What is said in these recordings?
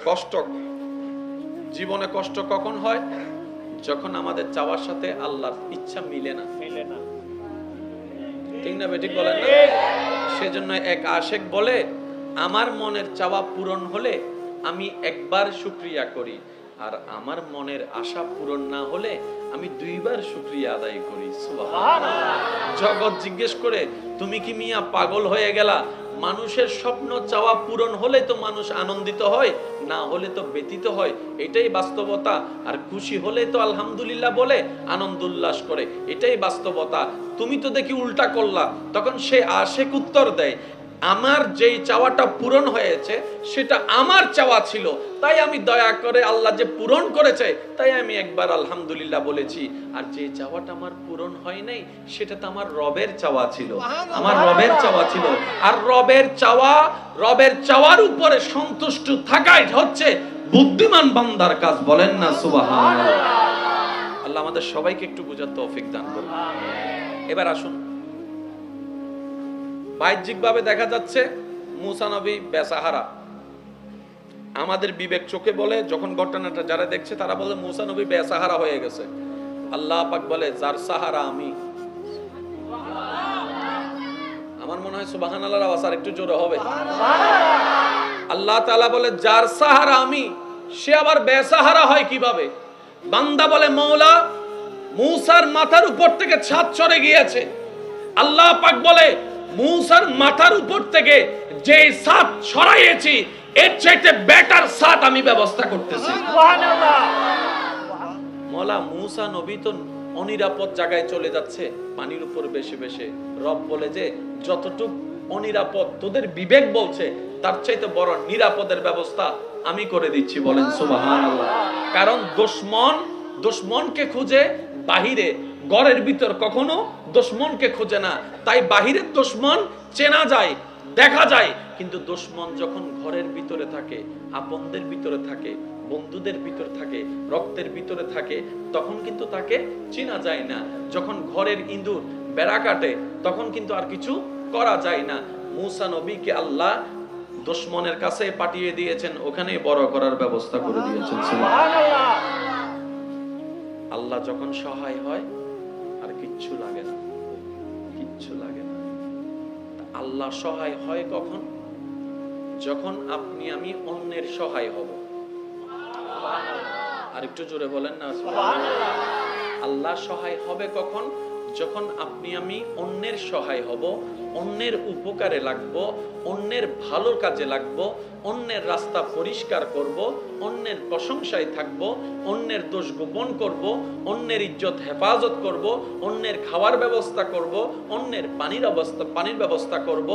কষ্ট, জীবনে কষ্ট কখন হয়? যখন আমাদের চাওয়ার সাথে আল্লাহর ইচ্ছা মিলে না। ঠিক না বেঠিক বলেন না? সেজন্য এক আশেক বলে, আমার মনের চাওয়া পূরণ হলে আমি একবার শুকরিয়া করি, আর আমার মনের আশা পূরণ না হলে আমি দুইবার শুকরিয়া আদায় করি। সুবহানাল্লাহ। জগৎ জিজ্ঞেস করে, তুমি কি মিয়া পাগল হয়ে গেলা? মানুষের স্বপ্ন চাওয়া পূরণ হলে তো মানুষ আনন্দিত হয়, না হলে তো ব্যতীত হয়, এটাই বাস্তবতা। আর খুশি হলে তো আলহামদুলিল্লাহ বলে আনন্দ উল্লাস করে, এটাই বাস্তবতা। তুমি তো দেখি উল্টা করলা। তখন সে আশেক উত্তর দেয়, আমার যেই চাওয়াটা পূরণ হয়েছে সেটা আমার চাওয়া ছিল, তাই আমি দয়া করে আল্লাহ যে পূরণ করেছে তাই আমি একবার আলহামদুলিল্লাহ বলেছি। আর যে চাওয়াটা আমার পূরণ হয় নাই সেটা তো আমার রবের চাওয়া ছিল, আমার রবের চাওয়া ছিল। আর রবের চাওয়ার উপরে সন্তুষ্ট থাকাই হচ্ছে বুদ্ধিমান বান্দার কাজ। বলেন না সুবহানাল্লাহ। আল্লাহ আমাদের সবাইকে একটু বোঝার তৌফিক দান করুন। এবার আসুন, বাহ্যিকভাবে দেখা যাচ্ছে মুসা নবী বেসাহারা। আমাদের বিবেক চোখে বলে, যখন ঘটনাটা যারা দেখছে তারা বলে মুসা নবী বেসাহারা হয়ে গেছে। আল্লাহ পাক বলে, যার সাহারা আমি। আমার মনে হয় সুবহানাল্লাহর আওয়াজ আর একটু জোরে হবে। আল্লাহ তাআলা বলে, যার সাহারা আমি, সে আবার বেসাহারা হয় কিভাবে? বান্দা বলে, মওলা মুসার মাথার উপর থেকে ছাদ চড়ে গিয়েছে। আল্লাহ পাক বলে, মুসার মাথার উপর থেকে যে ছাদ সরাইয়েছি এর চাইতে বেটার ছাদ আমি ব্যবস্থা করতেছি। সুবহানাল্লাহ। মওলা মুসা নবী তো অনিরাপদ জায়গায় চলে যাচ্ছে, পানির উপর বেশি বেশি। রব বলে যে যতটুক অনিরাপদ তোদের বিবেক বলছে তার চাইতে বড় নিরাপদের ব্যবস্থা আমি করে দিচ্ছি। বলেন সুবহানাল্লাহ। কারণ দুশমনকে খুঁজে বাহিরে, ঘরের ভিতর কখনো দুশমনকে খুঁজে না। তাই বাহিরের দুশমন চেনা যায়, দেখা যায়, কিন্তু দুশমন যখন ঘরের ভিতরে থাকে, আপনদের ভিতরে থাকে, বন্ধুদের ভিতরে থাকে, রক্তের ভিতরে থাকে, তখন কিন্তু তাকে চেনা যায় না। যখন ঘরের ইঁদুর বেড়া কাটে তখন কিন্তু আর কিছু করা যায় না। মুসা নবীকে আল্লাহ দুশমনের কাছে পাঠিয়ে দিয়েছেন, ওখানে বড় করার ব্যবস্থা করে দিয়েছেন। সুবহানাল্লাহ। আল্লাহ যখন সহায় হয় আর কিচ্ছু লাগে না, কিচ্ছু লাগে না। আল্লাহ সহায় হয় কখন? যখন আপনি আমি অন্যের সহায় হব। আর একটু জোরে বলেন না সুবহানাল্লাহ। আল্লাহ সহায় হবে কখন? যখন আপনি আমি অন্যের সহায় হব, অন্যের উপকারে লাগব, অন্যের ভালো কাজে লাগব, অন্যের রাস্তা পরিষ্কার করব, অন্যের প্রশংসায় থাকব, অন্যের দোষ গোপন করব, অন্যের ইজ্জত হেফাজত করব, অন্যের খাওয়ার ব্যবস্থা করব, অন্যের পানির ব্যবস্থা করব,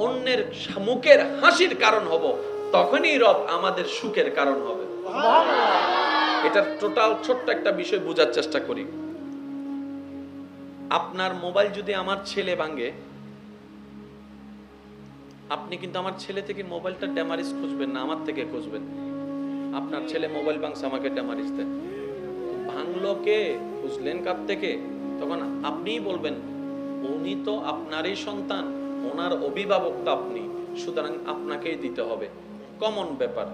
অন্যের মুখের হাসির কারণ হব। তখনই রব আমাদের সুখের কারণ হবে। এটার টোটাল ছোট্ট একটা বিষয় বোঝার চেষ্টা করি। আপনার মোবাইল যদি আমার ছেলে ভাঙে, আপনি কিন্তু আমার ছেলে থেকে মোবাইলটা ড্যামারিজ খুঁজবেন না, আমার থেকে খুঁজবেন। আপনার ছেলে মোবাইল ভাঙছে, আমাকে ড্যামারিজ দেন। ভাঙলো কে, খুঁজলেন কার থেকে? তখন আপনিই বলবেন, উনি তো আপনারই সন্তান, ওনার অভিভাবক তো আপনি, সুতরাং আপনাকেই দিতে হবে। কমন ব্যাপার।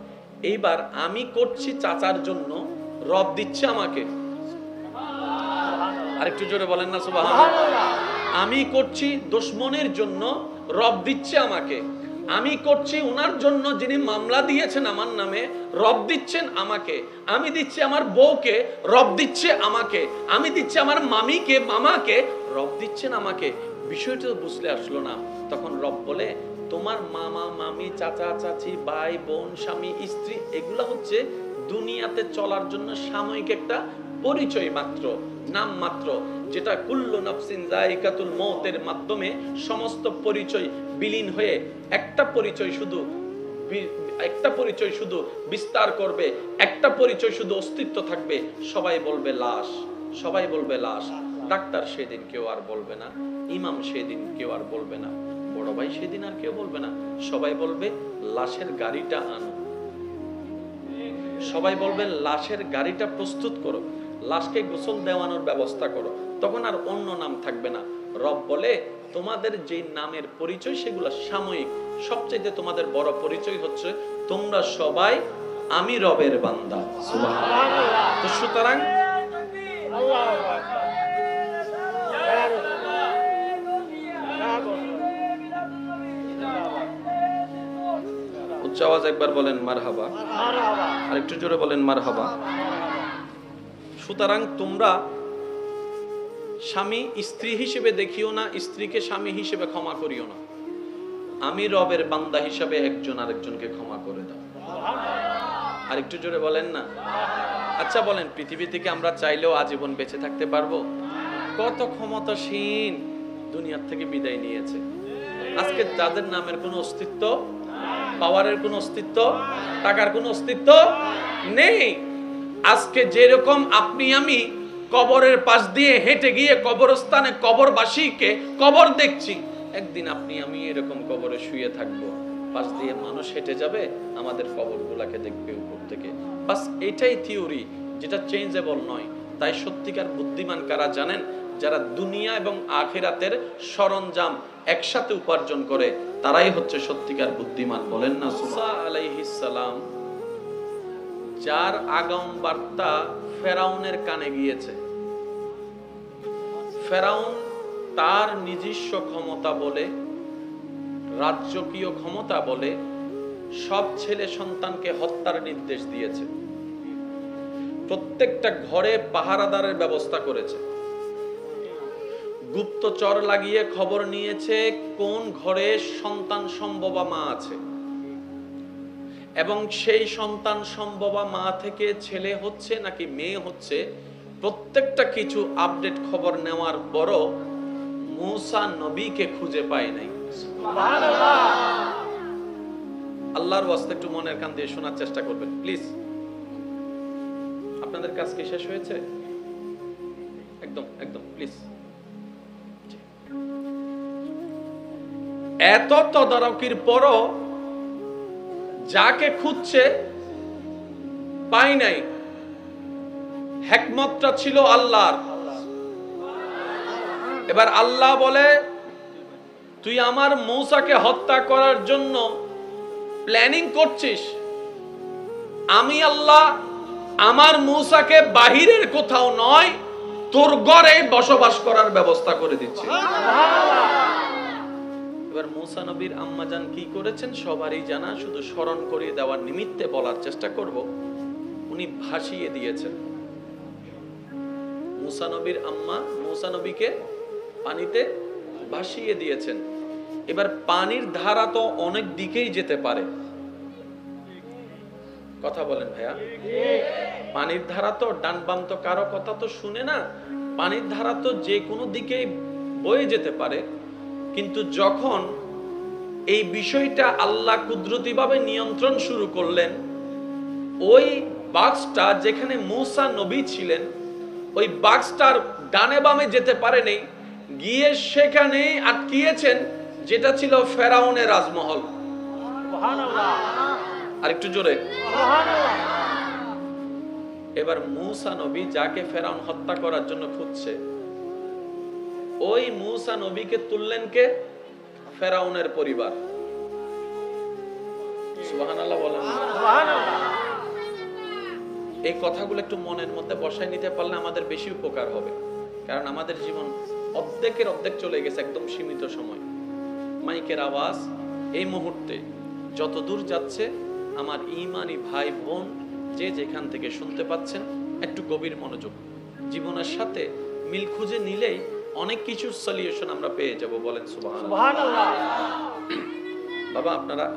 এইবার আমি করছি চাচার জন্য, রব দিচ্ছে আমাকে। আরেকটু জোরে বলেন না সুবহানাল্লাহ। আমি করছি দুশমনের জন্য, রব দিচ্ছে আমাকে। আমি করছি ওনার জন্য যিনি মামলা দিয়েছেন আমার নামে, রব দিচ্ছেন আমাকে। আমি দিচ্ছি আমার বউকে, রব দিচ্ছে আমাকে। আমি দিচ্ছি আমার মামিকে, মামাকে, রব দিচ্ছেন আমাকে। বিষয়টা বুঝলে আসলো না। তখন রব বলে, তোমার মামা মামি, চাচা চাচি, ভাই বোন, স্বামী স্ত্রী, এগুলা হচ্ছে দুনিয়াতে চলার জন্য সাময়িক একটা পরিচয় মাত্র, নাম মাত্র, যেটা কুল্লু নাফসিন যায়িকাতুল মউতের মাধ্যমে সমস্ত পরিচয় বিলীন হয়ে একটা পরিচয় শুধু বিস্তার করবে, একটা পরিচয় শুধু অস্তিত্ব থাকবে। সবাই বলবে লাশ, সবাই বলবে লাশ। ডাক্তার সেদিন কেউ আর বলবে না, ইমাম সেদিন কেউ আর বলবে না, বড় ভাই সেদিন আর কেউ বলবে না। সবাই বলবে লাশের গাড়িটা আনো, সবাই বলবে লাশের গাড়িটা প্রস্তুত করো, লাশকে গোসল দেওয়ানোর ব্যবস্থা করো। তখন আর অন্য নাম থাকবে না। রব বলে, তোমাদের যে নামের পরিচয় সেগুলো সাময়িক, সবচেয়ে তোমাদের বড় পরিচয় হচ্ছে তোমরা সবাই আমি রবের বান্দা। সুবহানাল্লাহ। তো সুতরাং উচ্চ আওয়াজ একবার বলেন মারহাবা, আর একটু জোরে বলেন মারহাবা। সুতরাং তোমরা স্বামী স্ত্রী হিসেবে দেখিও না, স্ত্রীকে স্বামী হিসেবে ক্ষমা করিও না। আমি রবের বান্দা হিসেবে একজন আরেকজনকে ক্ষমা করে দাও। আর একটু জোরে বলেন না। আচ্ছা বলেন, পৃথিবী থেকে আমরা চাইলেও আজীবন বেঁচে থাকতে পারবো? কত ক্ষমতাসীন দুনিয়ার থেকে বিদায় নিয়েছে। আজকে যাদের নামের কোনো অস্তিত্ব, পাওয়ারের কোনো অস্তিত্ব, টাকার কোনো অস্তিত্ব নেই। আজকে যেরকম আপনি আমি কবরের পাশ দিয়ে হেঁটে গিয়ে কবরস্থানে কবরবাসীকে কবর দেখছি, একদিন আপনি আমি এরকম কবরে শুয়ে থাকবো, পাশ দিয়ে মানুষ হেঁটে যাবে, আমাদের কবরগুলাকে দেখবে উপর থেকে। বাস এটাই থিওরি, যেটা চেঞ্জেবল নয়। তাই সত্যিকার বুদ্ধিমান কারা জানেন? যারা দুনিয়া এবং আখিরাতের সরঞ্জাম একসাথে উপার্জন করে, তারাই হচ্ছে সত্যিকার বুদ্ধিমান। বলেন না। মুসা আলাইহিস সালাম, যার আগাম বার্তা ফেরাউনের কানে গিয়েছে, ফেরাউন তার নিজস্ব ক্ষমতা বলে, রাজকীয় ক্ষমতা বলে সব ছেলে সন্তানকে হত্যার নির্দেশ দিয়েছে। প্রত্যেকটা ঘরে পাহারাদারের ব্যবস্থা করেছে। গুপ্তচর লাগিয়ে খবর নিয়েছে কোন ঘরে সন্তান সম্ভবা মা আছে, এবং সেই সন্তান সম্ভবা মা থেকে ছেলে হচ্ছে নাকি মেয়ে হচ্ছে, প্রত্যেকটা কিছু আপডেট খবর নেওয়ার পরও মুসা নবীকে খুঁজে পায় নাই। আল্লাহর ওয়াস্তে একটু মনের কান দিয়ে শোনার চেষ্টা করবেন প্লিজ। আপনাদের কাজ কি শেষ হয়েছে? একদম একদম প্লিজ। এত তদারকির পরও যাকে খুঁজছে পাই নাই। হিকমতটা ছিল আল্লাহর। এবার আল্লাহ বলে, তুই আমার মূসাকে হত্যা করার জন্য প্ল্যানিং করছিস, আমি আল্লাহ আমার মূসাকে বাহিরের কোথাও নয় তোর ঘরে বসবাস করার ব্যবস্থা করে দিচ্ছি। এবার মূসা নবীর আম্মাজান কি করেছেন সবারই জানা, শুধু স্মরণ করিয়ে দেওয়ার নিমিত্তে বলার চেষ্টা করব। উনি ভাসিয়ে দিয়েছেন। মূসা নবীর আম্মা মূসা নবীকে পানিতে ভাসিয়ে দিয়েছেন। এবার পানির ধারা তো অনেক দিকেই যেতে পারে, কথা বলেন ভাইয়া। পানির ধারা তো ডান বাম তো কারো কথা তো শুনে না, পানির ধারা তো যে কোনো দিকেই বয়ে যেতে পারে। কিন্তু যখন এই বিষয়টা আল্লাহ কুদরতিভাবে নিয়ন্ত্রণ শুরু করলেন, ওই বাক্সটা যেখানে মূসা নবী ছিলেন, ওই বাক্সটার ডানে বামে যেতে পারেনি, গিয়ে সেখানে আটকিয়েছেন যেটা ছিল ফেরাউনের রাজমহল। আর একটু জোরে। এবার মূসা নবী যাকে ফেরাউন হত্যা করার জন্য খুঁজছে, ওই মূসা নবীকে তুললেন কে? ফেরাউনের পরিবার। সুবহানাল্লাহ বলেন। এই কথাগুলো একটু মনের মধ্যে বসায় নিতে পারলে আমাদের বেশি উপকার হবে। কারণ আমাদের জীবন অর্ধেকের অর্ধেক চলে গেছে, একদম সীমিত সময়। মাইকের আওয়াজ এই মুহূর্তে যত দূর যাচ্ছে, আমার ঈমানি ভাই বোন যে যেখান থেকে শুনতে পাচ্ছেন, একটু গভীর মনোযোগ। জীবনের সাথে মিল খুঁজে নিলেই অনেক কিছু সলিউশন আমরা পেয়ে যাব। বলেন সুবহানাল্লাহ। বাবা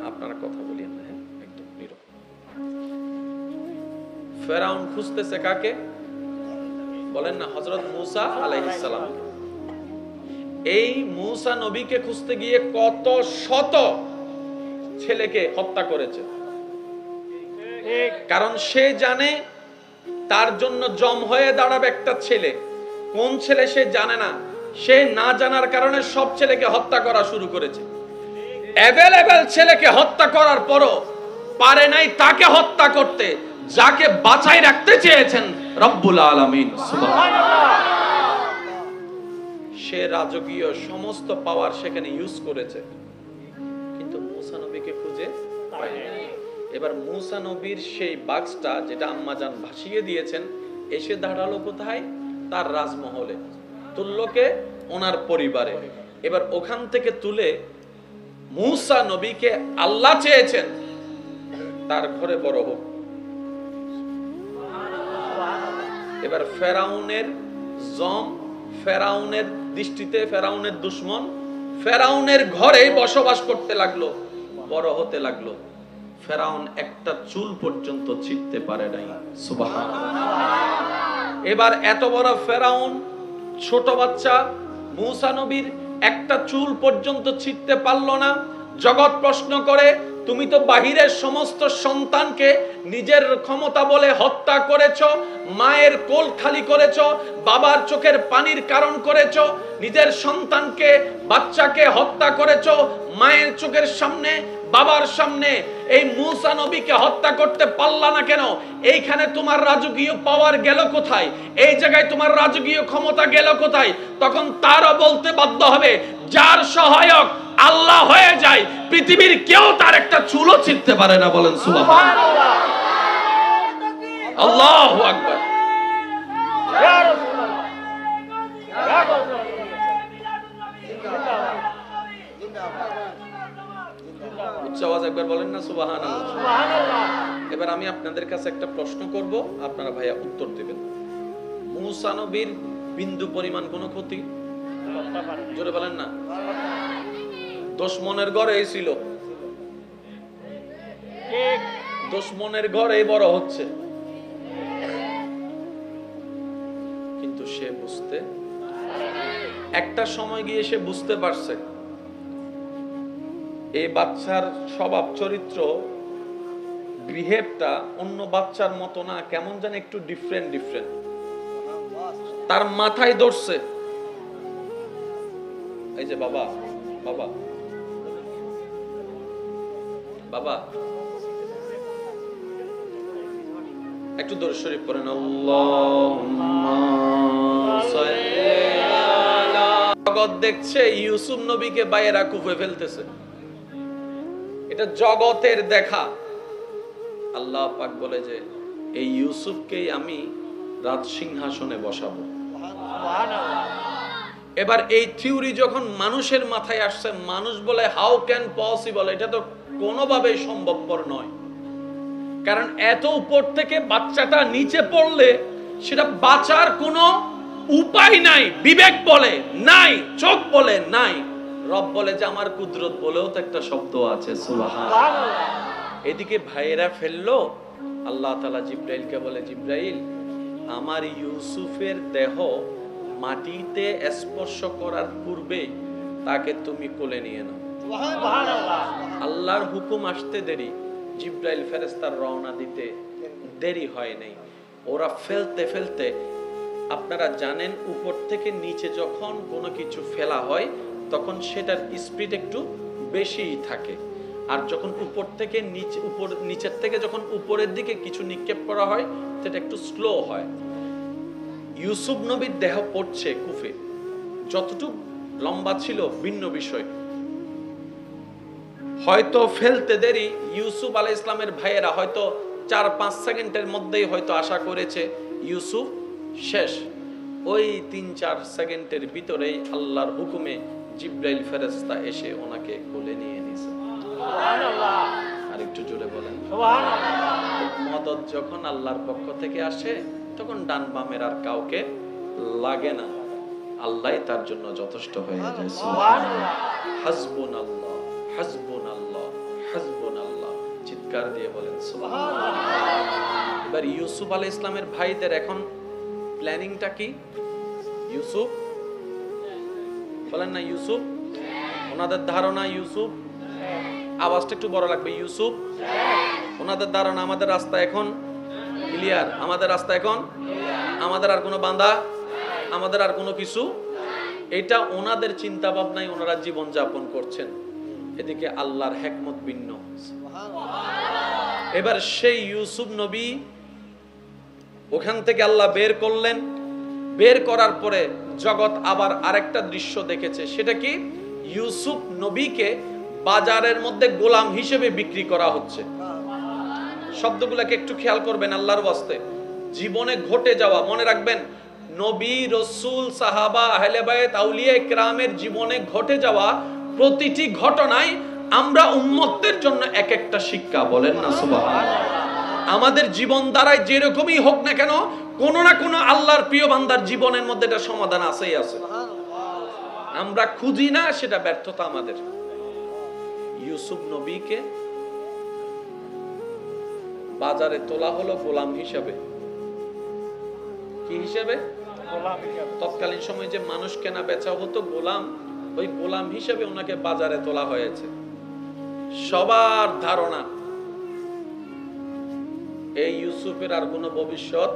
আপনারা কথা বলিয়েন না, একদম নীরব। ফেরাউন খুঁজতেছে কাকে? বলেন না, হযরত মূসা আলাইহিস সালাম। এই মূসা নবীকে খুঁজতে গিয়ে কত শত ছেলেকে হত্যা করেছে। কারণ সে জানে তার জন্য জম হয়ে দাঁড়াবে একটা ছেলে। কোন ছেলে সে জানে না। সে না জানার কারণে সব ছেলেকে হত্যা করা শুরু করেছে। অ্যাভেলেবেল ছেলেকে হত্যা করার পরও পারে নাই তাকে হত্যা করতে, যাকে বাঁচাই রাখতে চেয়েছেন রব্বুল আলামিন। সুবহানাল্লাহ। সে রাজকীয় সমস্ত পাওয়ার সেখানে ইউজ করেছে, কিন্তু মূসা নবীকে খুঁজে পায়নি। এবার মূসা নবীর সেই বাক্সটা যেটা আম্মাজান ভাসিয়ে দিয়েছেন এসে দাঁড়ালো কোথায়? তার রাজমহলে, তুল্যকে ওনার পরিবারে। এবার ওখান থেকে তুলে মূসা নবীকে আল্লাহ চেয়েছেন তার ঘরে বড় হোক। এবার ফেরাউনের জম, ফেরাউনের দৃষ্টিতে ফেরাউনের দুশমন, ফেরাউনের ঘরে বসবাস করতে লাগলো, বড় হতে লাগলো। ফেরাউন একটা চুল পর্যন্ত ছিঁড়তে পারে নাই। সুবহানাল্লাহ। এবার এত বড় ফেরাউন, ছোট বাচ্চা মূসা নবীর একটা চুল পর্যন্ত ছিঁড়তে পারলো না। জগৎ প্রশ্ন করে, তুমি তো বাহিরের সমস্ত সন্তানকে নিজের ক্ষমতা বলে হত্যা করেছো, মায়ের কোল খালি করেছো, বাবার চোখের পানির কারণ করেছো, নিজের সন্তানকে বাচ্চাকে হত্যা করেছো মায়ের চোখের সামনে, বাবার সামনে। এই মূসা নবীকে হত্যা করতে পারলা না কেন? এইখানে তোমার রাজকীয় পাওয়ার গেল কোথায়? এই জায়গায় তোমার রাজকীয় ক্ষমতা গেল কোথায়? তখন তারও বলতে বাধ্য হবে, যার সহায়ক আল্লাহ হয়ে যায় পৃথিবীর কেউ তার একটা চুলও ছিঁড়তে পারে না। বলেন সুবহানাল্লাহ। আল্লাহু আকবার। ইয়া রাসূলুল্লাহ, ইয়া রাসূলুল্লাহ, উচ্চ আওয়াজ একবার বলেন না সুবহানাল্লাহ। সুবহানাল্লাহ। এবার আমি আপনাদের কাছে একটা প্রশ্ন করব, আপনারা ভাইয়া উত্তর দিবেন। মূসা নবীর বিন্দু পরিমাণ কোনো ক্ষতি? জোরে বলেন না। দুশমনের ঘরেই ছিল, দুশমনের ঘরেই বড় হচ্ছে, কিন্তু সে বুঝতে একটা সময় গিয়ে সে বুঝতে পারছে এই বাচ্চার স্বভাব চরিত্র বিহেভটা অন্য বাচ্চার মতো না, কেমন যেন একটু ডিফারেন্ট ডিফারেন্ট। তার মাথায় ধরছে, এই যে বাবা বাবা বাবা, একটু দরুদ শরীফ পড়েন। আল্লাহুম্মা সাল্লি আলা। জগৎ দেখছে ইউসুফ নবীকে বাইরা কুফে ফেলতেছে, এটা জগতের দেখা। আল্লাহ পাক বলে যে এই ইউসুফকেই আমি রাজ সিংহাসনে বসাবো। এবার এই থিওরি যখন মানুষের মাথায় আসছে, মানুষ বলে হাউ ক্যান পসিবল, এটা তো কোনোভাবেই সম্ভবপর নয়। কারণ এত উপর থেকে বাচ্চাটা নিচে পড়লে সেটা বাঁচার কোনো উপায় নাই। বিবেক বলে নাই, চোখ বলে নাই, রব বলে যে আমার কুদরত বলেও তো একটা শব্দ আছে। সুবহানাল্লাহ। এদিকে ভাইয়েরা ফেললো, আল্লাহ তাআলা জিবরাইলকে বলে, জিবরাইল আমার ইউসুফের দেহ মাটিতে স্পর্শ করার পূর্বে তাকে তুমি কোলে নিয়ে নাও। সুবহানাল্লাহ। আল্লাহর হুকুম আসতে দেরি, জিবরাইল ফেরেশতার রওনা দিতে দেরি হয় নাই। ওরা ফেলতে ফেলতে, আপনারা জানেন উপর থেকে নিচে যখন কোনো কিছু ফেলা হয় তখন সেটার স্পিড একটু বেশিই থাকে, আর যখন উপর থেকে নিচে, নিচের থেকে যখন উপরের দিকে কিছু নিক্ষেপ করা হয় সেটা একটু স্লো হয়। ইউসুফ নবীর দেহ পড়ছে কুফে, যতটুকু লম্বা ছিল ভিন্ন বিষয়, হয়তো ফেলতে দেরি। ইউসুফ আলাইহিস ইসলামের ভাইয়েরা হয়তো 4-5 সেকেন্ডের মধ্যেই হয়তো আশা করেছে ইউসুফ শেষ। ওই 3-4 সেকেন্ডের ভিতরেই আল্লাহর হুকুমে জিবরাইল ফেরেশতা এসে ওনাকে কোলে নিয়ে নিয়েছে। সুবহানাল্লাহ। আরেকটু জোরে বলেন সুবহানাল্লাহ। মদদ যখন আল্লাহর পক্ষ থেকে আসে তখন ডান বামের আর কাউকে লাগে না, আল্লাহই তার জন্য যথেষ্ট হয়ে যায়। সুবহানাল্লাহ। হাসবুনাল্লাহ হাসবুনাল্লাহ হাসবুনাল্লাহ, চিৎকার দিয়ে বলেন সুবহানাল্লাহ। এবার ইউসুফ আলাইহিস ইসলামের ভাইদের এখন প্ল্যানিংটা কি? ইউসুফ বলেন না, ইউসুফ, ওনাদের ধারণা ইউসুফ, আওয়াজটা একটু বড় লাগবে, ইউসুফ, ওনাদের ধারণা আমাদের রাস্তা এখন ক্লিয়ার, আমাদের রাস্তা এখন, আমাদের আর কোনো বাঁধা, আমাদের আর কোনো কিছু, এটা ওনাদের চিন্তা ভাবনায় ওনারা জীবন যাপন করছেন। এদিকে আল্লাহর হিকমত ভিন্ন। এবার সেই ইউসুফ নবী ওখান থেকে আল্লাহ বের করলেন, বের করার পরে জগৎ আবার আরেকটা দৃশ্য দেখেছে। সেটা কি? ইউসুফ নবীকে বাজারের মধ্যে গোলাম হিসেবে বিক্রি করা হচ্ছে। শব্দগুলোকে একটু খেয়াল করবেন আল্লাহর ওয়াস্তে। জীবনে ঘটে যাওয়া, মনে রাখবেন নবী রাসূল সাহাবা আহলে বায়াত আউলিয়া ইকরামের জীবনে ঘটে যাওয়া প্রতিটি ঘটনায় আমরা উম্মতের জন্য এক একটা শিক্ষা। বলেন না সুবহানাল্লাহ। আমাদের জীবন দ্বারাই যেরকমই হোক না কেন, কোন না কোন আল্লাহর প্রিয় বান্দার জীবনের মধ্যে এটা সমাধান আছেই আছে। আমরা খুঁজি না, সেটা ব্যর্থতা আমাদের। ইউসুফ নবীকে বাজারে তোলা হলো গোলাম হিসেবে। কি হিসেবে? গোলাম হিসেবে। তৎকালীন সময়ে যে মানুষ কেনা বেচা হতো গোলাম, ওই গোলাম হিসেবে ওনাকে বাজারে তোলা হয়েছে। সবার ধারণা এই ইউসুফের আর কোনো ভবিষ্যৎ,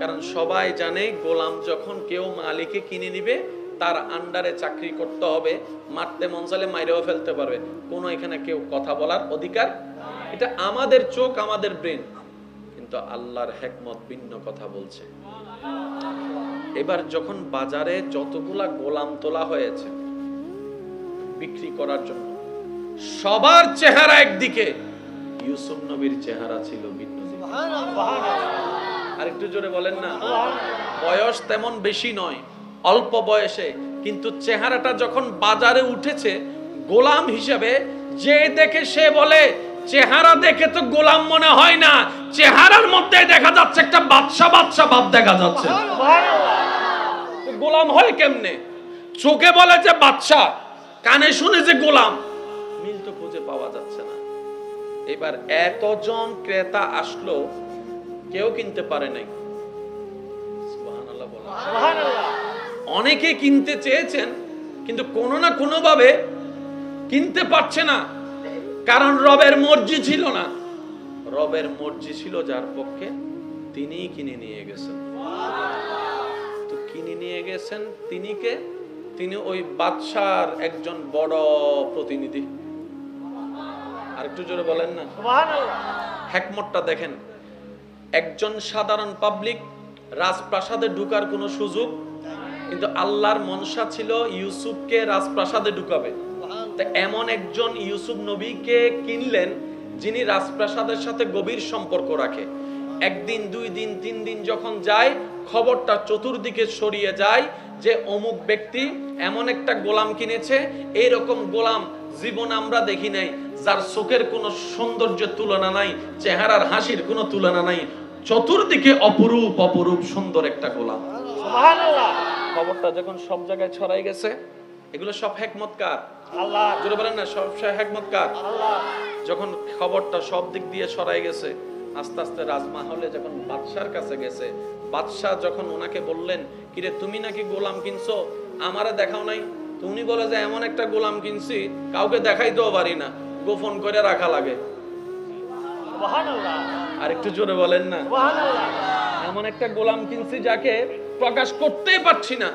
কারণ সবাই জানে গোলাম যখন কেউ মালিকে কিনে নিবে তার আন্ডারে চাকরি করতে হবে, মারতে মন চাইলে মাইরেও ফেলতে পারবে, কোনো এখানে কেউ কথা বলার অধিকার। এটা আমাদের চোখ, আমাদের ব্রেন, কিন্তু আল্লাহর হিকমত ভিন্ন কথা বলছে। এবার যখন বাজারে যতগুলা গোলাম তোলা হয়েছে বিক্রি করার জন্য, সবার চেহারা একদিকে, ইউসুফ নবীর চেহারা ছিল ভিন্ন। আর একটু জোরে বলেন না। বয়স তেমন বেশি নয়, অল্প বয়সে, কিন্তু চেহারাটা যখন বাজারে উঠেছে গোলাম হিসেবে, যে দেখে সে বলে চেহারা দেখে তো গোলাম মনে হয় না, চেহারার মধ্যে দেখা যাচ্ছে একটা বাদশা বাদশা ভাব দেখা যাচ্ছে। গোলাম হয় কেমনে? চোখে বলে যে বাদশা, কানে শুনে যে গোলাম, মিল তো খুঁজে পাওয়া যাচ্ছে না। এবার এতজন ক্রেতা আসলো, কেউ কিনতে পারে নাই। সুবহানাল্লাহ বলেন। সুবহানাল্লাহ। অনেকে কিনতে চেয়েছেন কিন্তু কোনো না কোনো ভাবে কিনতে পারছে না, কারণ রবের মর্জি ছিল না। রবের মর্জি ছিল যার পক্ষে, তিনিই কিনে নিয়ে গেছেন। তো কিনে নিয়ে গেছেন তিনি কে? তিনি ওই বাদশার একজন বড় প্রতিনিধি। আর একটু জোরে বলেন না সুবহানাল্লাহ। হিকমতটা দেখেন, একজন সাধারণ পাবলিক রাজপ্রাসাদে ঢোকার কোনো সুযোগ, কিন্তু আল্লাহর মনসা ছিল ইউসুফকে রাজপ্রাসাদে ঢুকাবে। তো এমন একজন ইউসুফ নবীকে কিনলেন যিনি রাজপ্রাসাদের সাথে গভীর সম্পর্ক রাখে। একদিন, দুই দিন, তিন দিন যখন যায়, খবরটা চতুর্দিকে ছড়িয়ে যায় যে অমুক ব্যক্তি এমন একটা গোলাম কিনেছে। এইরকম গোলাম জীবন আমরা দেখি নাই, যার চোখের কোনো সৌন্দর্যের তুলনা নাই, চেহারার হাসির কোনো তুলনা নাই, চতুর্দিকে অপরূপ অপরূপ সুন্দর একটা গোলাম। সুবহানাল্লাহ। খবরটা যখন সব জায়গায় ছড়াই গেছে, এগুলো সব হিকমত কার? আল্লাহ। জোরে বলেন না, সব হিকমত কার? আল্লাহ। যখন খবরটা সব দিক দিয়ে ছড়াই গেছে, আস্তে আস্তে রাজমহলে যখন বাদশার কাছে গেছে, বাদশা যখন ওনাকে বললেন, কিরে তুমি নাকি গোলাম কিনছো, আমারে দেখাও নাই? তুমি বলে যে এমন একটা গোলাম কিনছি কাউকে দেখাইতেও পারি না, গোপন করে রাখা লাগে। সুবহানাল্লাহ। আর একটু জোরে বলেন না সুবহানাল্লাহ। এমন একটা গোলাম কিনছি যাকে প্রকাশ করতেই পারছি না,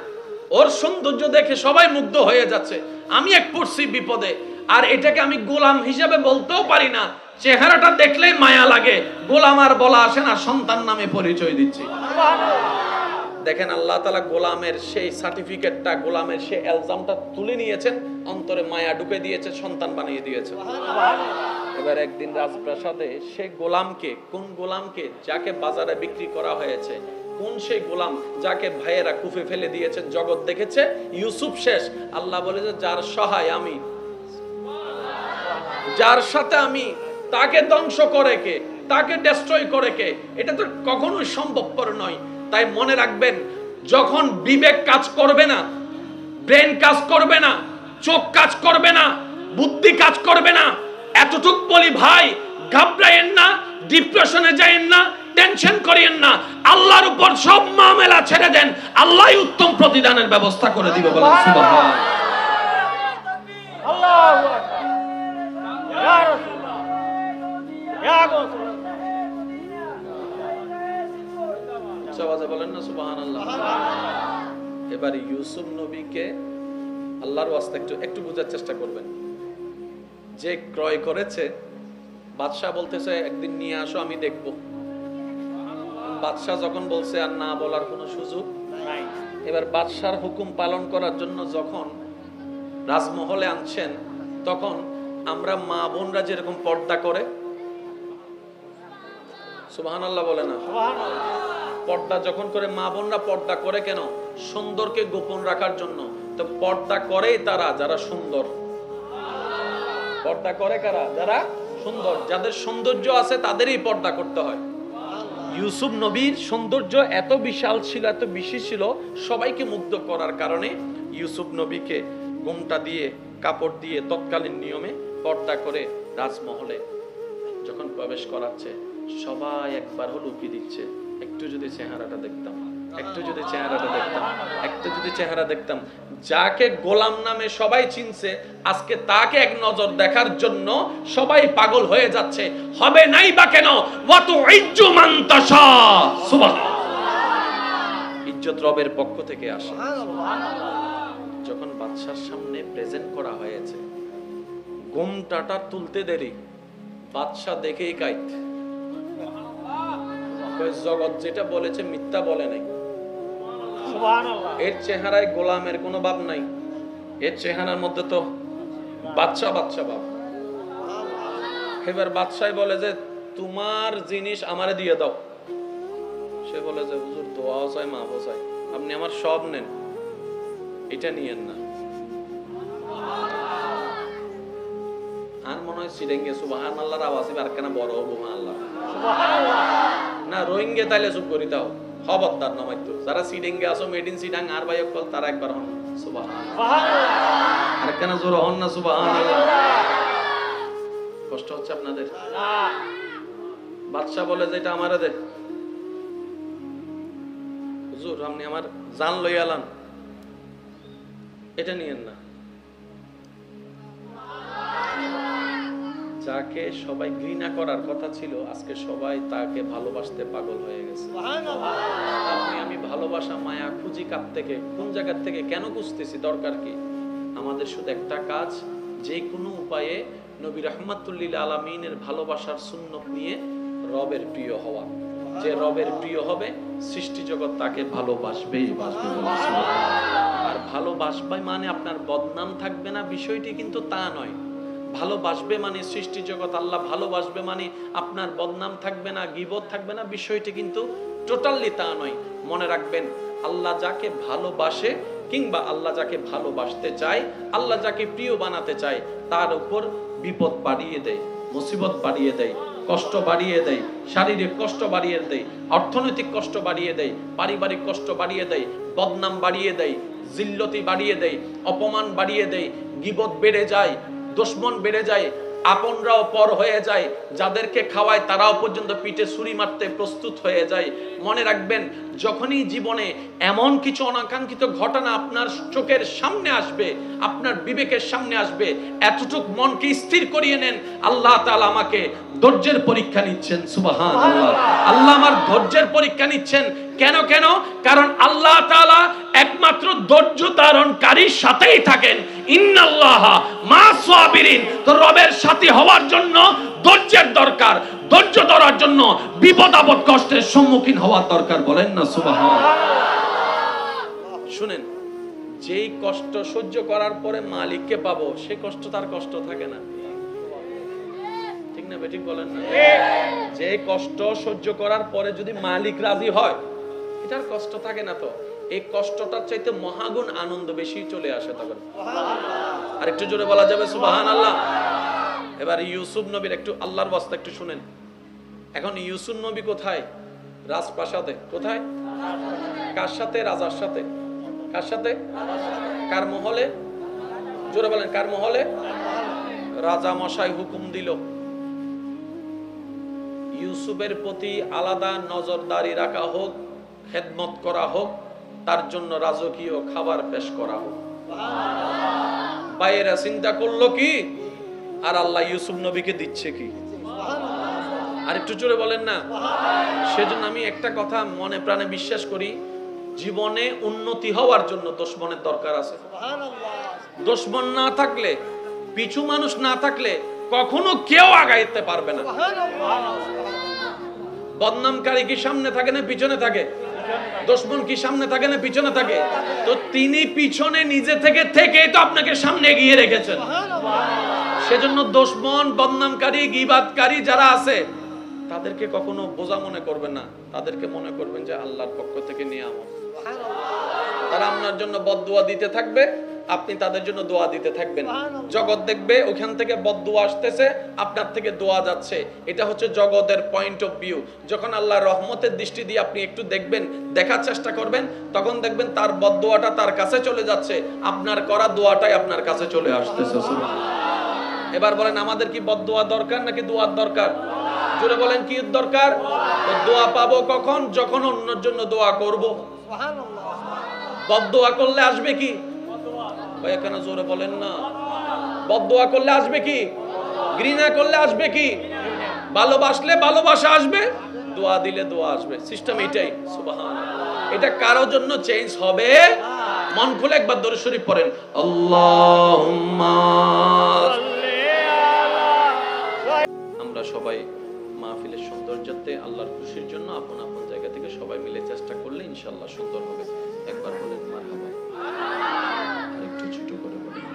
ওর সৌন্দর্য দেখে সবাই মুগ্ধ হয়ে যাচ্ছে, আমি এক পড়ছি বিপদে, আর এটাকে আমি গোলাম হিসেবে বলতেও পারি না, চেহারাটা দেখলেই মায়া লাগে, গোলাম আর বলা আসে না, সন্তান নামে পরিচয় দিচ্ছি। দেখেন আল্লাহ তাআলা গোলামের সেই সার্টিফিকেটটা, গোলামের সেই এলজামটা তুলে নিয়েছেন, অন্তরে মায়া ঢুকে দিয়েছে, সন্তান বানিয়ে দিয়েছে। এবার একদিন রাজপ্রাসাদে সেই গোলামকে, কোন গোলামকে? যাকে বাজারে বিক্রি করা হয়েছে। কোন সেই গোলাম যাকে ভাইয়েরা কুফে ফেলে দিয়েছেন, জগৎ দেখেছে ইউসুফ শেষ। আল্লাহ বলে যে যার সহায় আমি, যার সাথে আমি, তাকে ধ্বংস করে কে, তাকে ডেস্ট্রয় করে কে? এটা তো কখনোই সম্ভবপর নয়। তাই মনে রাখবেন, যখন বিবেক কাজ করবে না, ব্রেন কাজ করবে না, চোখ কাজ করবে না, বুদ্ধি কাজ করবে না, এতটুক বলি ভাই, ঘাবড়ায়েন না, ডিপ্রেশনে যায়েন না, টেনশন করিয়েন না, আল্লাহর উপর সব মামলা ছেড়ে দেন, আল্লাহই উত্তম প্রতিদানের ব্যবস্থা করে দিবে। বলেন সুবহানাল্লাহ। আল্লাহু আকবার। ইয়া রাসূলুল্লাহ, ইয়া রাসূলুল্লাহ। সবাই বলেন না সুবহানাল্লাহ। এবার ইউসুফ নবীকে আল্লাহর ওয়াস্তে একটু বোঝার চেষ্টা করবেন। যে ক্রয় করেছে, বাদশা বলতেছে একদিন নিয়ে আসো, আমি দেখব। বাদশা যখন বলছে আর না বলার কোনো সুযোগ নাই। এবার বাদশার হুকুম পালন করার জন্য যখন রাজমহলে আনছেন, তখন আমরা মা বোনরা যেরকম পর্দা করে, সুবহানাল্লাহ বলে না। পর্দা যখন করে, মা বোনরা পর্দা করে কেন? সুন্দরকে গোপন রাখার জন্য। তো পর্দা করেই তারা যারা সুন্দর। পর্দা করে কারা? যারা সুন্দর, যাদের সৌন্দর্য আছে তাদেরই পর্দা করতে হয়। ইউসুফ নবীর সৌন্দর্য এত বিশাল ছিল, এত বেশি ছিল, সবাইকে মুগ্ধ করার কারণে ইউসুফ নবীকে ঘোমটা দিয়ে, কাপড় দিয়ে তৎকালীন নিয়মে পর্দা করে রাজমহলে যখন প্রবেশ করাচ্ছে, সবাই একবার হলো উকি দিচ্ছে, একটু যদি চেহারাটা দেখতাম, একটু যদি চেহারাটা দেখতাম, একটু যদি চেহারা দেখতাম। যাকে গোলাম নামে সবাই চিনছে, আজকে তাকে এক নজর দেখার জন্য সবাই পাগল হয়ে যাচ্ছে। হবে নাই বা কেন? ওয়াতু ইজ্জু মান তাশা। সুবহানাল্লাহ। ইজ্জত রবের পক্ষ থেকে আসে। যখন বাদশার সামনে প্রেজেন্ট করা হয়েছে, ঘোমটাটা তুলতে দেরি, বাদশা দেখেই কাইত। জগৎ যেটা বলেছে মিথ্যা বলে নাই। এর চেহারায় গোলামের কোনো ভাব নাই, এর চেহারার মধ্যে তো বাদশা বাদশা ভাব। এবার বাদশাই বলে যে তোমার জিনিস আমারে দিয়ে দাও। সে বলে যে হুজুর দোয়াও চাই, মাফও চাই, আপনি আমার সব নেন, এটা নিয়েন না। আর মনে হয় সিডেঙ্গে সুবহানাল্লাহর আওয়াজ আর কেন বড় হবো আল্লাহ না, রোহিঙ্গে তাইলে চুপ করি তাও খবরদার নামাইতো। যারা সিডেঙ্গে আসো, মেড ইন সিডাং আর ভাই কল, তারা একবার হন সুবহানাল্লাহ, আর কেন জোর হন না সুবহানাল্লাহ। কষ্ট হচ্ছে আপনাদের? বাদশা বলে যে এটা আমারে দে। হুজুর আপনি আমার জান লইয়ালান, এটা নিয়েন না। যাকে সবাই ঘৃণা করার কথা ছিল, আজকে সবাই তাকে ভালোবাসতে পাগল হয়ে গেছে। আপনি আমি ভালোবাসা, মায়া খুঁজি কার থেকে, কোন জায়গা থেকে, কেন খুঁজতেছি, দরকার কি? আমাদের শুধু একটা কাজ, যে কোনো উপায়ে নবী রাহমাতুল লিল আলামিনের ভালোবাসার সুন্নত নিয়ে রবের প্রিয় হওয়া। যে রবের প্রিয় হবে, সৃষ্টি জগৎ তাকে ভালোবাসবেই বাসবে। আর ভালোবাসবে মানে আপনার বদনাম থাকবে না, বিষয়টি কিন্তু তা নয়। ভালোবাসবে মানে সৃষ্টি জগৎ আল্লাহ ভালোবাসবে মানে আপনার বদনাম থাকবে না, গীবত থাকবে না, বিষয়টি কিন্তু টোটালি তা নয়। মনে রাখবেন, আল্লাহ যাকে ভালোবাসে কিংবা আল্লাহ যাকে ভালোবাসতে চায়, আল্লাহ যাকে প্রিয় বানাতে চায়, তার উপর বিপদ বাড়িয়ে দেয়, মুসিবত বাড়িয়ে দেয়, কষ্ট বাড়িয়ে দেয়, শারীরিক কষ্ট বাড়িয়ে দেয়, অর্থনৈতিক কষ্ট বাড়িয়ে দেয়, পারিবারিক কষ্ট বাড়িয়ে দেয়, বদনাম বাড়িয়ে দেয়, জিল্লতি বাড়িয়ে দেয়, অপমান বাড়িয়ে দেয়, গীবত বেড়ে যায়, দুশমন বেড়ে যায়, আপনরাও পর হয়ে যায়, যাদেরকে খাওয়ায় তারাও পর্যন্ত পিঠে ছুরি মারতে প্রস্তুত হয়ে যায়। মনে রাখবেন, যখনই জীবনে এমন কিছু অনাকাঙ্ক্ষিত ঘটনা আপনার চোখের সামনে আসবে, আপনার বিবেকের সামনে আসবে, এতটুক মনকে স্থির করিয়ে নেন, আল্লাহ তাআলা আমাকে ধৈর্যের পরীক্ষা নিচ্ছেন। সুবহানাল্লাহ, আল্লাহ আমার ধৈর্যের পরীক্ষা নিচ্ছেন। কেন? কারণ আল্লাহ তাআলা একমাত্র ধৈর্য ধারণকারীর সাথেই থাকেন। ইন্নাল্লাহা মা'আস সাবিরিন। তো রবের সাথী হওয়ার জন্য ধৈর্যের দরকার, ধৈর্য ধরার জন্য বিপদ আপদ কষ্টের সম্মুখীন হওয়ার দরকার। বলেন না সুবহানাল্লাহ। শুনেন, যেই কষ্ট সহ্য করার পরে মালিককে পাবো, সে কষ্ট তার কষ্ট থাকে না। ঠিক না বেঠিক বলেন না? যে কষ্ট সহ্য করার পরে যদি মালিক রাজি হয়, এটার কষ্ট থাকে না। তো এই কষ্টটার চাইতে মহাগুণ আনন্দ বেশি চলে আসে তখন। আর একটু জোরে বলা যাবে সুবহানাল্লাহ। এবার ইউসুফ নবীর একটু আল্লাহর ওয়াস্তে একটু শুনেন। এখন ইউসুফ নবী কোথায়? রাজপ্রাসাদে। কোথায়? কার সাথে? রাজার সাথে। কার সাথে? কার মহলে? জোরে বলেন, কার মহলে? রাজা মশাই হুকুম দিল ইউসুফের প্রতি আলাদা নজরদারি রাখা হোক, খেদমত করা হোক, তার জন্য রাজকীয় খাবার পেশ করা হোক। বাইরে চিন্তা করলো কি, আর আল্লাহ ইউসুফ নবীকে দিচ্ছে কি? আর একটু জোরে বলেন না। সেজন্য আমি একটা কথা মনে প্রাণে বিশ্বাস করি, জীবনে উন্নতি হওয়ার জন্য দুশমনের দরকার আছে। দুশমন না থাকলে, পিছু মানুষ না থাকলে কখনো কেউ আগাইতে পারবে না। বদনামকারী কি সামনে থাকে না পিছনে থাকে? দুশমন কি সামনে থাকে না পিছনে থাকে? তো তিনি পিছনে নিজে থেকে তো আপনাকে সামনে এগিয়ে রেখেছেন। সেজন্য দুশমন, বদনামকারী, গীবাতকারী যারা আছে, তাদেরকে কখনো বোঝা মনে করবেন না, তাদেরকে মনে করবেন যে আল্লাহর পক্ষ থেকে নিয়ামত। তারা আপনার জন্য বদদুয়া দিতে থাকবে, আপনি তাদের জন্য দোয়া দিতে থাকবেন। জগৎ দেখবে ওখান থেকে বদদুয়া আসতেছে, আপনার থেকে দোয়া যাচ্ছে। এটা হচ্ছে জগতের পয়েন্ট অফ ভিউ। যখন আল্লাহর রহমতের দৃষ্টি দিয়ে আপনি একটু দেখবেন, দেখার চেষ্টা করবেন, তখন দেখবেন তার বদদুয়াটা তার কাছে চলে যাচ্ছে, আপনার করা দোয়াটাই আপনার কাছে চলে আসতেছে। এবার বলেন, আমাদের কি বদদুয়া দরকার নাকি দোয়ার দরকার? জোরে বলেন, কি দরকার? দোয়া পাবো কখন? যখন অন্যের জন্য দোয়া করব। বদদুয়া করলে আসবে কি? ভাই কেন জোরে বলেন না? বদদুয়া করলে আসবে কি? ঘৃণা করলে আসবে কি? ভালোবাসলে ভালোবাসা আসবে, দোয়া দিলে দোয়া আসবে। সিস্টেম এটাই। সুবহানাল্লাহ। এটা কারোর জন্য চেঞ্জ হবে? মন খুলে একবার দরুদ শরীফ পড়েন, আল্লাহুম্মা। আমরা সবাই মাহফিলের সৌন্দর্যতে আল্লাহর খুশির জন্য আপন আপন জায়গা থেকে সবাই মিলে চেষ্টা করলে ইনশাআল্লাহ সুন্দর হবে। একবার বলেন মারহাবা। একটু ছোট করে বলেন।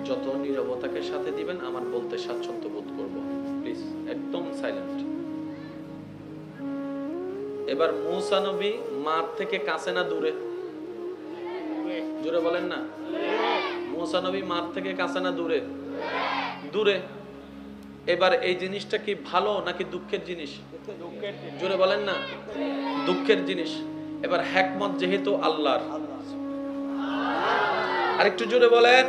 যত নীরবতাকে সাথে দিবেন আমার বলতে স্বাচ্ছন্দ্য বোধ করব। প্লিজ একদম সাইলেন্ট। এবার মূসা নবী মাঠ থেকে কাছে না দূরে? জোরে বলেন না। মূসা নবী মাঠ থেকে কাছে না দূরে? দূরে। এবার এই জিনিসটা কি ভালো নাকি দুঃখের জিনিস? জোরে বলেন না। দুঃখের জিনিস। এবার হিকমত যেহেতু আল্লাহর, আরেকটু জোরে বলেন।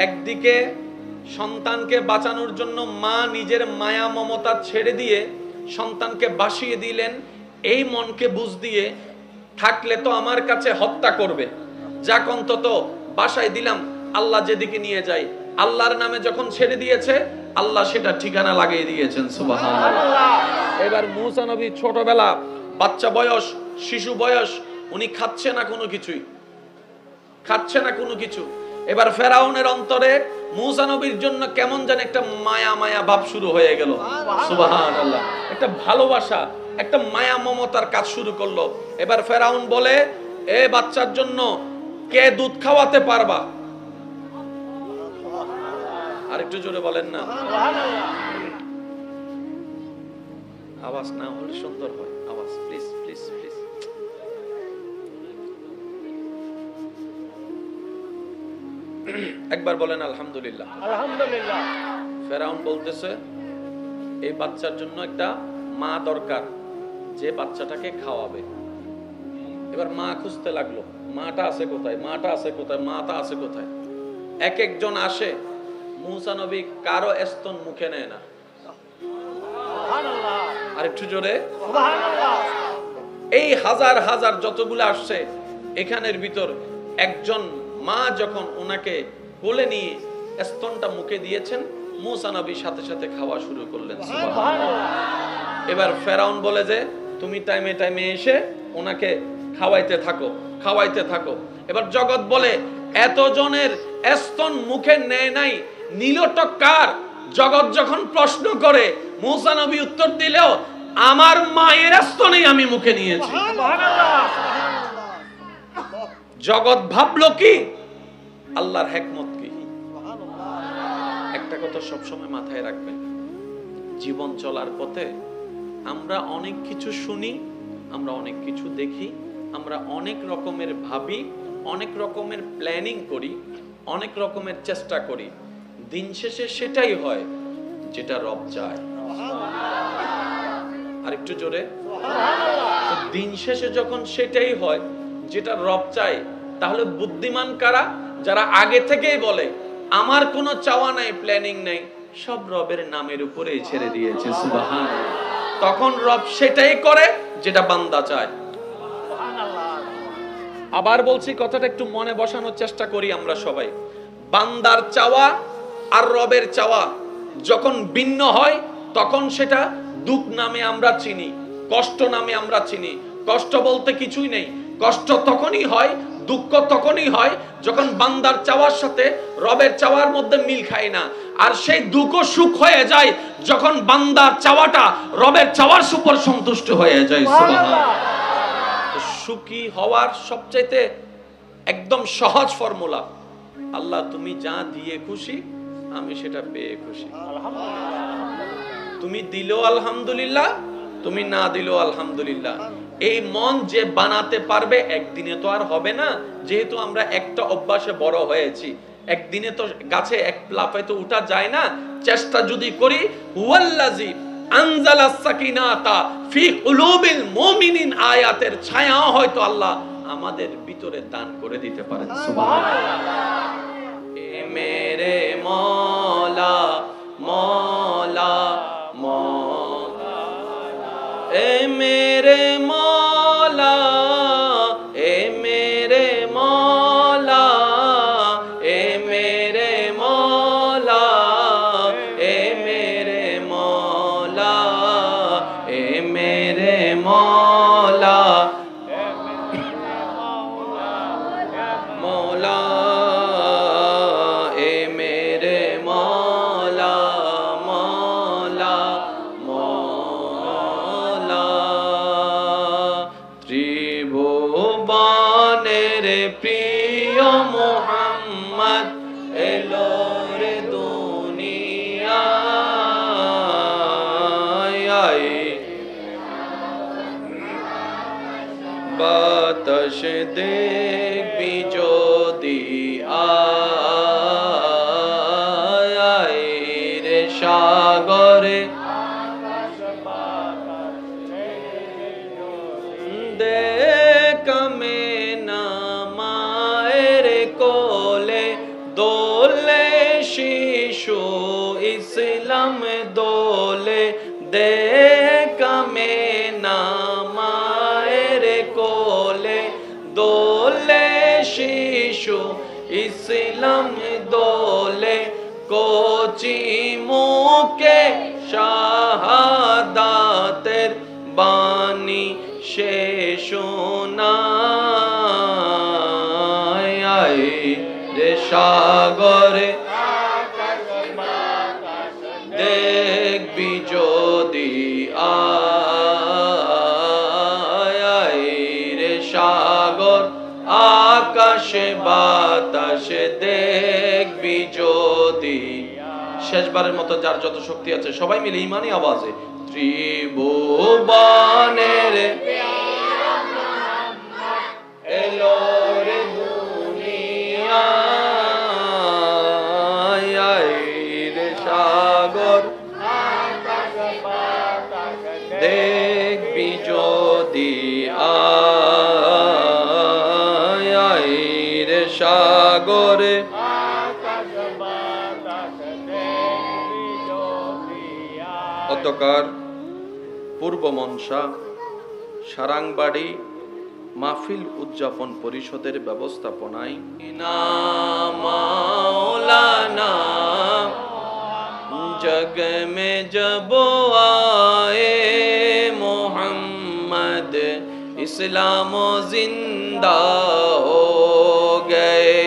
একদিকে সন্তানকে বাঁচানোর জন্য মা নিজের মায়া মমতা ছেড়ে দিয়ে সন্তানকে বাসিয়ে দিলেন, এই মনকে বুঝ দিয়ে থাকলে তো আমার কাছে হত্যা করবে, যাক অন্তত বাসায় দিলাম, আল্লাহ যেদিকে নিয়ে যায়। আল্লাহর নামে যখন ছেড়ে দিয়েছে, আল্লাহ সেটা ঠিকানা লাগিয়ে দিয়েছেন। সুবহানাল্লাহ। এবার মূসা নবী ছোটবেলা, বাচ্চা বয়স, শিশু বয়স, উনি খাচ্ছে না কোনো কিছুই, খাচ্ছে না কোনো কিছু। এবার ফেরাউনের অন্তরে মূসা নবীর জন্য কেমন যেন একটা মায়া মায়া ভাব শুরু হয়ে গেল। সুবহানাল্লাহ। একটা ভালোবাসা, একটা মায়া মমতার কাজ শুরু করলো। এবার ফেরাউন বলে, এ বাচ্চার জন্য কে দুধ খাওয়াতে পারবা? আরেকটু জোরে বলেন না। আওয়াজ না হলে সুন্দর হয়। আওয়াজ প্লিজ প্লিজ প্লিজ। একবার বলেন আলহামদুলিল্লাহ। আলহামদুলিল্লাহ। ফেরাউন বলতেছে, এই বাচ্চার জন্য একটা মা দরকার, যে বাচ্চাটাকে খাওয়াবে। এবার মা খুঁজতে লাগলো, মাটা আছে কোথায়, মাটা আছে কোথায়, মাটা আছে কোথায়। এক একজন আসে, মূসা নবী কারো স্তন মুখে নেয় না। সুবহানাল্লাহ। আরেকটু জোরে। সুবহানাল্লাহ। এই হাজার হাজার যতগুলো আসছে, এখানের ভিতর একজন মা যখন ওনাকে কোলে নিয়ে স্তনটা মুখে দিয়েছেন, মূসা নবী সাথে সাথে খাওয়া শুরু করলেন। সুবহানাল্লাহ। এবার ফেরাউন বলে যে, তুমি টাইমে টাইমে এসে ওনাকে খাওয়াইতে থাকো, খাওয়াইতে থাকো। এবার জগৎ বলে, এতজনের স্তন মুখে নেয় নাই, নীলটা কার? জগৎ যখন প্রশ্ন করে, মূসা নবী উত্তর দিলেও, আমার মায়ের স্তনেই আমি মুখে নিয়েছি। সুবহানাল্লাহ। জগৎ ভাবলো কি? আল্লাহর হিকমত কি? একটা কথা সবসময় মাথায় রাখবেন, জীবন চলার পথে আমরা অনেক কিছু শুনি, আমরা অনেক কিছু দেখি, আমরা অনেক রকমের ভাবি, অনেক রকমের প্ল্যানিং করি, অনেক রকমের চেষ্টা করি। দিন শেষে সেটাই হয় যেটা রব চায়। আরেকটু জোরে। দিন শেষে যখন সেটাই হয় যেটা রব চায়, তাহলে বুদ্ধিমান কারা? যারা আগে থেকেই বলে, আমার কোনো চাওয়া নাই, প্ল্যানিং নাই, সব রবের নামের উপরেই ছেড়ে দিয়েছে। সুবহানাল্লাহ। তখন রব সেটাই করে যেটা বান্দা চায়। আবার বলছি, কথাটা একটু মনে বসানোর চেষ্টা করি আমরা সবাই। বান্দার চাওয়া আর রবের চাওয়া যখন ভিন্ন হয়, তখন সেটা দুঃখ নামে আমরা চিনি, কষ্ট নামে আমরা চিনি। কষ্ট বলতে কিছুই নেই। কষ্ট তখনই হয়, দুঃখ তখনই হয় যখন বান্দার চাওয়ার সাথে রবের চাওয়ার মধ্যে মিল খায় না। আর সেই দুঃখ সুখ হয়ে যায় যখন বান্দার চাওয়াটা রবের চাওয়ার উপর সন্তুষ্ট হয়ে যায়। সুবহানাল্লাহ। সুখী হওয়ার সবচাইতে একদম সহজ ফর্মুলা, আল্লাহ তুমি যা দিয়ে খুশি, আমি সেটা পেয়ে খুশি। আলহামদুলিল্লাহ। তুমি দিলেও আলহামদুলিল্লাহ, তুমি না দিলেও আলহামদুলিল্লাহ। এই মন যে বানাতে পারবে একদিনে তো আর হবে না, যেহেতু আমরা একটা অভ্যাসে বড় হয়েছি, একদিনে তো গাছে এক লাফে তো উঠা যায় না। চেষ্টা যদি করি, হুয়াল্লাযী আনজালাস সাকিনাতা ফি কুলুবিল মুমিনিন আয়াতের ছায়া হয়তো আল্লাহ আমাদের ভিতরে দান করে দিতে পারেন। সুবহানাল্লাহ। এ মেরে মওলা মওলা মওলা, এ মেরে মওলা, এ মেরে মওলা, এ মেরে মওলা, এ মেরে মওলা, এ মেরে মওলা মওলা, এ মেরে মওলা মওলা মওলা। ত্রিভুবনের প্রিয় মুহাম্মদ এলো রে দুনিয়ায়, বাতাস দেখবি যদি আয় রে সাগরে, দেখ মেনা মায়ের কোলে দোলে শিশু ইসলাম দোলে, দেখ মেনা মায়ের কোলে দোলে শিশু ইসলাম দোলে, কোচি মুখে শাহাদাতের বাণী সে শোনায় রে সাগরে, দেখবি যদি আয় রে সাগর, আকাশে বাতাসে দেখবি যদি। শেষবারের মতো যার যত শক্তি আছে সবাই মিলে ইমানি আওয়াজে, ত্রিভুবনের এলো রে দুনিয়ায় রে সাগর, দেখবি যদি আয় রে সাগরে, অতঃকার পূর্ব মনসা সারাংবাড়ি মাহফিল উদযাপন পরিষদের ব্যবস্থাপনায় মাওলানা जग में जब आए मोहम्मद इस्लाम जिंदा हो गए,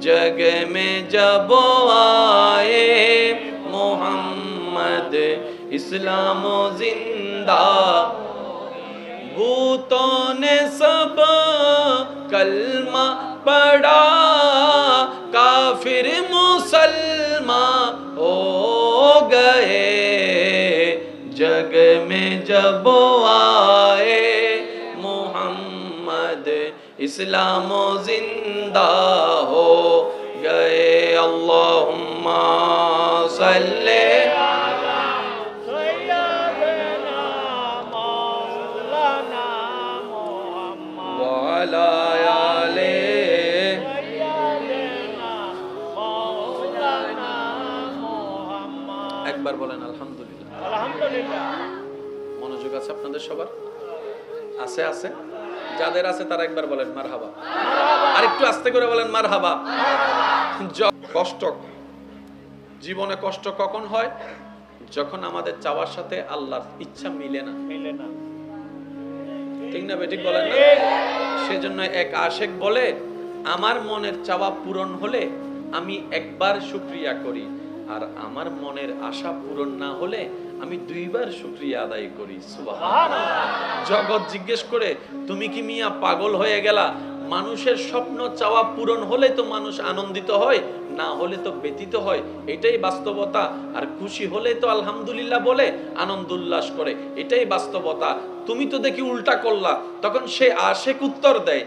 जग में जब आए मोहम्मद इस्लाम जिंदा, भूतों ने सब कलमा पढ़ा, काफिर मुसलमान हो गए, जग में जब आए मोहम्मद इस्लाम जिंदा हो गए। अल्लाहुम्मा सल्ले वाला आले, একবার বলেন আলহামদুলিল্লাহ। আলহামদুলিল্লাহ। মনোযোগ আছে আপনাদের সবার? আছে আছে, যাদের আছে তারা একবার বলেন মারহাবা, আর একটু আস্তে করে বলেন মারহাবা। কষ্ট, জীবনে কষ্ট কখন হয়? যখন আমাদের চাওয়ার সাথে আল্লাহর ইচ্ছা মিলে না। ঠিক না বেঠিক বলেন না? সেজন্য এক আশেক বলে, আমার মনের চাওয়া পূরণ হলে আমি একবার শুকরিয়া করি, আর আমার মনের আশা পূরণ না হলে আমি দুইবার শুকরিয়া আদায় করি। সুবহানাল্লাহ। জগৎ জিজ্ঞেস করে, তুমি কি মিয়া পাগল হয়ে গেলা? মানুষের স্বপ্ন চাওয়া পূরণ হলে তো মানুষ আনন্দিত হয়, না হলে তো ব্যতীত হয়, এটাই বাস্তবতা। আর খুশি হলে তো আলহামদুলিল্লাহ বলে আনন্দ উল্লাস করে, এটাই বাস্তবতা। তুমি তো দেখি উল্টা করলা। তখন সে আশেক উত্তর দেয়,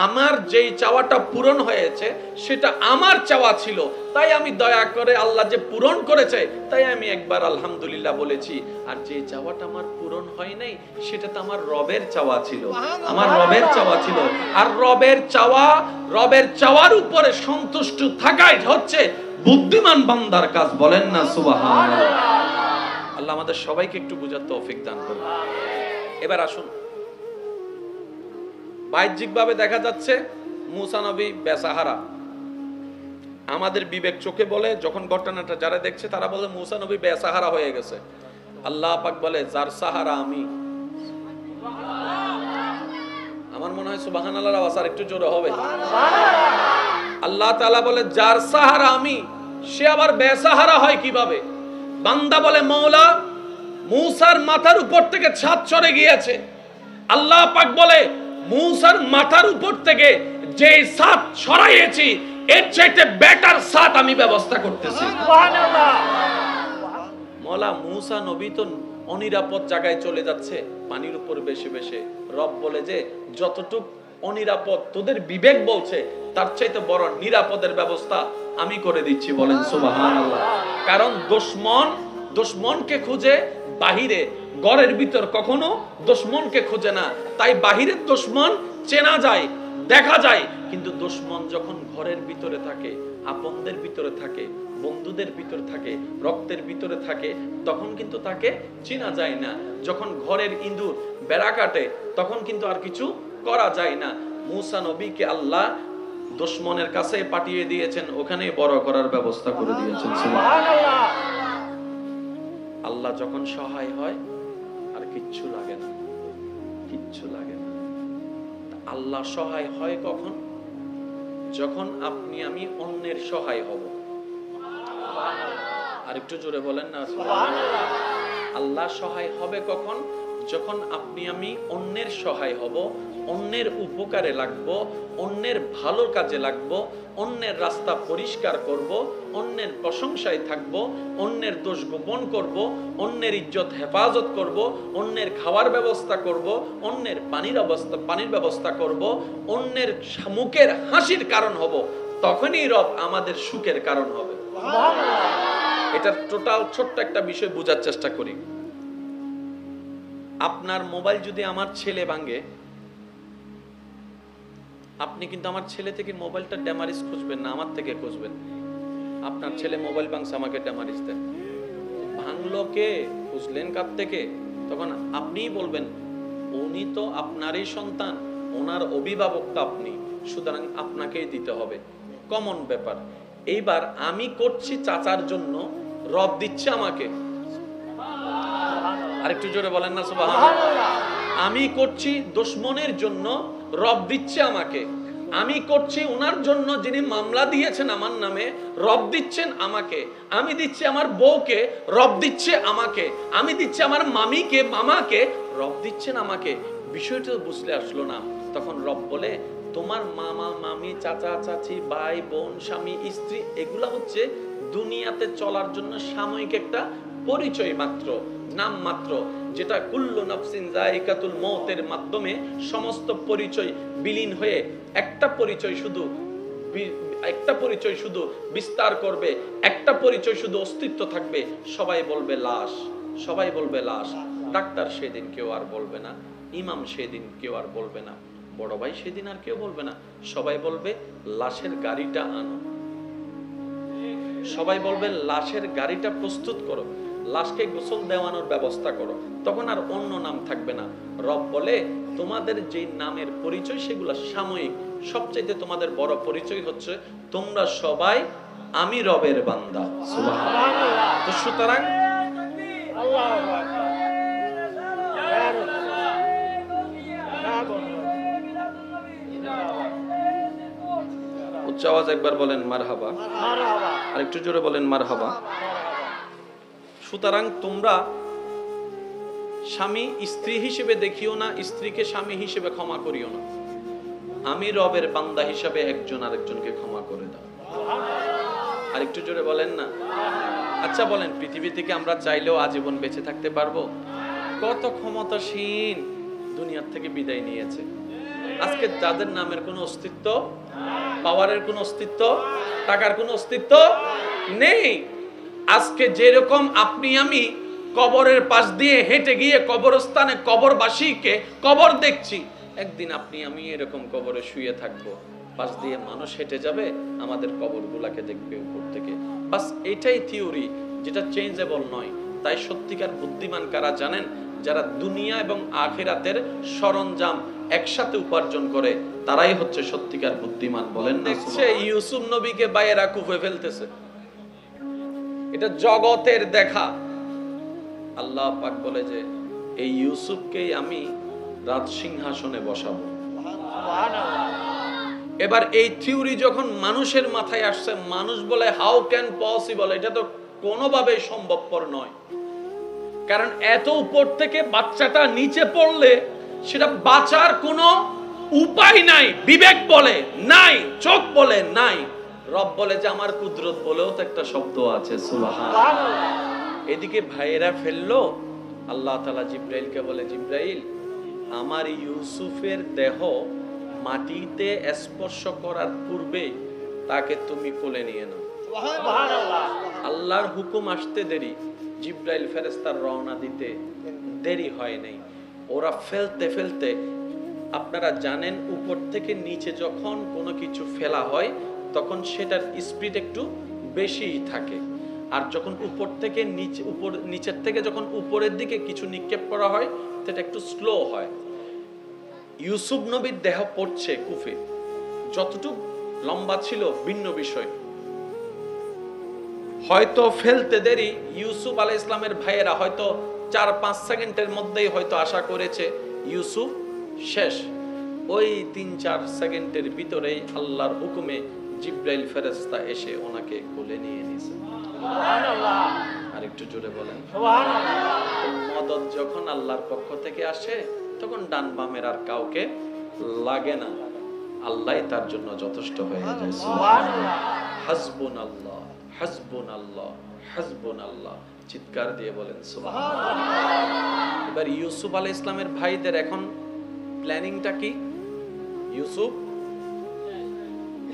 আমার যেই চাওয়াটা পূরণ হয়েছে সেটা আমার চাওয়া ছিল, তাই আমি দয়া করে আল্লাহ যে পূরণ করেছে তাই আমি একবার আলহামদুলিল্লাহ বলেছি। আর যে চাওয়াটা আমার পূরণ হয় নাই সেটা তো আমার রবের চাওয়া ছিল, আমার রবের চাওয়া ছিল। আর রবের চাওয়ার উপরে সন্তুষ্ট থাকাই হচ্ছে বুদ্ধিমান বান্দার কাজ। বলেন না সুবহানাল্লাহ। আল্লাহ আমাদের সবাইকে একটু বুঝার তৌফিক দান করুন। এবার আসুন, বাহ্যিকভাবে দেখা যাচ্ছে মুসা নবী বেসাহারা। আমাদের বিবেক চোখে বলে, যখন ঘটনাটা যারা দেখছে তারা বলে মুসা নবী বেসাহারা হয়ে গেছে। আল্লাহ পাক বলে যার সাহারা আমি। আমার মনে হয় সুবহানাল্লাহর আওয়াজ আর একটু জোরে হবে। আল্লাহ তাআলা বলে যার সাহারা আমি, সে আবার বেসাহারা হয় কিভাবে? বান্দা বলে মওলা মুসার মাথার উপর থেকে ছাদ চড়ে গিয়েছে। আল্লাহ পাক বলে মুসার মাথার উপর থেকে যে ছাদ সরাইয়েছি এর চাইতে বেটার ছাদ আমি ব্যবস্থা করতেছি। সুবহানাল্লাহ। মওলা মুসা নবী তো অনিরাপদ জায়গায় চলে যাচ্ছে পানির উপর বেশি বেশি। রব বলে যে যতটুক অনিরাপদ তোদের বিবেক বলছে তার চাইতে বড় নিরাপদের ব্যবস্থা আমি করে দিচ্ছি। বলেন সুবহানাল্লাহ। কারণ দুশমনকে খুঁজে বাহিরে, ঘরের ভিতর কখনো দুশমনকে খুঁজে না। তাই বাহিরের দুশমন চেনা যায়, দেখা যায়, কিন্তু দুশমন যখন ঘরের ভিতরে থাকে, আপনদের ভিতরে থাকে, বন্ধুদের ভিতরে থাকে, রক্তের ভিতরে থাকে, তখন কিন্তু তাকে চেনা যায় না। যখন ঘরের ইঁদুর বেড়া কাটে তখন কিন্তু আর কিছু করা যায় না। মুসা নবীকে আল্লাহ দুশমনের কাছে পাঠিয়ে দিয়েছেন, ওখানে বড় করার ব্যবস্থা করে দিয়েছেন। সুবহানাল্লাহ। আল্লাহ যখন সহায় হয় আর কিচ্ছু লাগে না, কিচ্ছু লাগে না। আল্লাহ সহায় হয় কখন? যখন আপনি আমি অন্যের সহায় হব। আর একটু জোরে বলেন না সুবহানাল্লাহ। আল্লাহ সহায় হবে কখন? যখন আপনি আমি অন্যের সহায় হব, অন্যের উপকারে লাগব, অন্যের ভালো কাজে লাগব, অন্যের রাস্তা পরিষ্কার করব, অন্যের প্রশংসায় থাকব, অন্যের দোষ গোপন করব, অন্যের ইজ্জত হেফাজত করব, অন্যের খাওয়ার ব্যবস্থা করব, অন্যের পানির ব্যবস্থা করব, অন্যের মুখের হাসির কারণ হব। তখনই রব আমাদের সুখের কারণ হবে। এটার টোটাল ছোট্ট একটা বিষয় বোঝার চেষ্টা করি। আপনার মোবাইল যদি আমার ছেলে ভাঙে, আপনি কিন্তু আমার ছেলে থেকে মোবাইলটা ড্যামারিজ খুঁজবেন না, আমার থেকে খুঁজবেন। আপনার ছেলে মোবাইল ভাঙছে, আমাকে ড্যামারিজ দেন। ভাঙলো কে, খুঁজলেন কার থেকে? তখন আপনিই বলবেন উনি তো আপনারই সন্তান, ওনার অভিভাবক তো আপনি, সুতরাং আপনাকেই দিতে হবে। কমন ব্যাপার। এইবার আমি করছি চাচার জন্য, রব দিচ্ছে আমাকে। আরেকটু জোরে বলেন না সুবহানাল্লাহ। আমি করছি দুশমনের জন্য, রব দিচ্ছে আমাকে। আমি করছি ওনার জন্য যিনি মামলা দিয়েছেন আমার নামে, রব দিচ্ছেন আমাকে। আমি দিচ্ছি আমার বউকে, রব দিচ্ছে আমাকে। আমি দিচ্ছি আমার মামিকে, মামাকে, রব দিচ্ছেন আমাকে। বিষয়টা বুঝলে আসলো না। তখন রব বলে তোমার মামা মামি, চাচা চাচি, ভাই বোন, স্বামী স্ত্রী, এগুলা হচ্ছে দুনিয়াতে চলার জন্য সাময়িক একটা পরিচয় মাত্র, নাম মাত্র, যেটা কুল্লু নাফসিন যায়িকাতুল মউতের মাধ্যমে সমস্ত পরিচয় বিলীন হয়ে একটা পরিচয় শুধু বিস্তার করবে, একটা পরিচয় শুধু অস্তিত্ব থাকবে। সবাই বলবে লাশ, সবাই বলবে লাশ। ডাক্তার সেদিন কেউ আর বলবে না, ইমাম সেদিন কেউ আর বলবে না, বড় ভাই সেদিন আর কেউ বলবে না। সবাই বলবে লাশের গাড়িটা আনো, সবাই বলবে লাশের গাড়িটা প্রস্তুত করো, লাশকে গোসল দেওয়ানোর ব্যবস্থা করো। তখন আর অন্য নাম থাকবে না। রব বলে তোমাদের যে নামের পরিচয় সেগুলো সাময়িক, সবচাইতে তোমাদের বড় পরিচয় হচ্ছে তোমরা সবাই আমি রবের বান্দা। সুবহানাল্লাহ। তো সুতরাং আল্লাহু আকবার। উচ্চ আওয়াজ একবার বলেন মারহাবা। মারহাবা। আর একটু জোরে বলেন মারহাবা। সুতরাং তোমরা স্বামী স্ত্রী হিসেবে দেখিও না, স্ত্রীকে স্বামী হিসেবে ক্ষমা করিও না। আমি রবের বান্দা হিসেবে একজন আরেকজনকে ক্ষমা করে দাও। আর একটু জোরে বলেন না। আচ্ছা বলেন, পৃথিবী থেকে আমরা চাইলেও আজীবন বেঁচে থাকতে পারবো? কত ক্ষমতাসীন দুনিয়ার থেকে বিদায় নিয়েছে। আজকে যাদের নামের কোনো অস্তিত্ব, পাওয়ারের কোনো অস্তিত্ব, টাকার কোনো অস্তিত্ব নেই। আজকে যেরকম আপনি আমি কবরের পাশ দিয়ে হেঁটে গিয়ে কবরস্থানে কবরবাসীকে কবর দেখছি, একদিন আপনি আমি এরকম কবরে শুয়ে থাকবো, পাশ দিয়ে মানুষ হেঁটে যাবে, আমাদের কবরগুলাকে দেখবে উপর থেকে। বাস এটাই থিওরি, যেটা চেঞ্জেবল নয়। তাই সত্যিকার বুদ্ধিমান কারা জানেন? যারা দুনিয়া এবং আখিরাতের সরঞ্জাম একসাথে উপার্জন করে, তারাই হচ্ছে সত্যিকার বুদ্ধিমান। বলেন দেখছে ইউসুফ নবীকে বাইরা কুফে ফেলতেছে, এটা জগতের দেখা। আল্লাহ পাক বলে যে এই ইউসুফকেই আমি রাজ সিংহাসনে বসাবো। এবার এই থিওরি যখন মানুষের মাথায় আসছে, মানুষ বলে হাউ ক্যান পসিবল, এটা তো কোনোভাবেই সম্ভবপর নয়। কারণ এত উপর থেকে বাচ্চাটা নিচে পড়লে সেটা বাঁচার কোনো উপায় নাই। বিবেক বলে নাই, চোখ বলে নাই, রব বলে যে আমার কুদরত বলেও তো একটা শব্দ আছে, সুবহানাল্লাহ। এদিকে ভাইয়েরা ফেললো, আল্লাহ তাআলা জিবরাইলকে বলে, জিবরাইল আমার ইউসুফের দেহ মাটিতে স্পর্শ করার পূর্বে তাকে তুমি কোলে নিয়ে নাও। সুবহানাল্লাহ। আল্লাহর হুকুম আসতে দেরি, জিবরাইল ফেরেশতার রওনা দিতে দেরি হয় নাই। ওরা ফেলতে ফেলতে, আপনারা জানেন উপর থেকে নিচে যখন কোনো কিছু ফেলা হয় তখন সেটার স্পিড একটু বেশিই থাকে, আর যখন উপর থেকে নিচে, নিচের থেকে যখন উপরের দিকে কিছু নিক্ষেপ করা হয় সেটা একটু স্লো হয়। ইউসুফ নবীর দেহ পড়ছে কুফে, যতটুকু লম্বা ছিল ভিন্ন বিষয়। হয়তো ফেলতে দেরি, ইউসুফ আলাইহিস সালামের ভাইয়েরা হয়তো 4-5 সেকেন্ডের মধ্যেই হয়তো আশা করেছে ইউসুফ শেষ। ওই 3-4 সেকেন্ডের ভিতরেই আল্লাহর হুকুমে জিবরাইল ফেরেশতা এসে ওনাকে কোলে নিয়ে নিয়েছে। সুবহানাল্লাহ। আর একটু জোরে বলেন সুবহানাল্লাহ। মদদ যখন আল্লাহর পক্ষ থেকে আসে তখন ডান বামের আর কাউকে লাগে না, আল্লাহই তার জন্য যথেষ্ট হয়ে যায়। সুবহানাল্লাহ। হাসবুনাল্লাহ হাসবুনাল্লাহ হাসবুনাল্লাহ, চিৎকার দিয়ে বলেন সুবহানাল্লাহ। এবার ইউসুফ আলাইহিস সালামের ভাইদের এখন প্ল্যানিংটা কি? ইউসুফ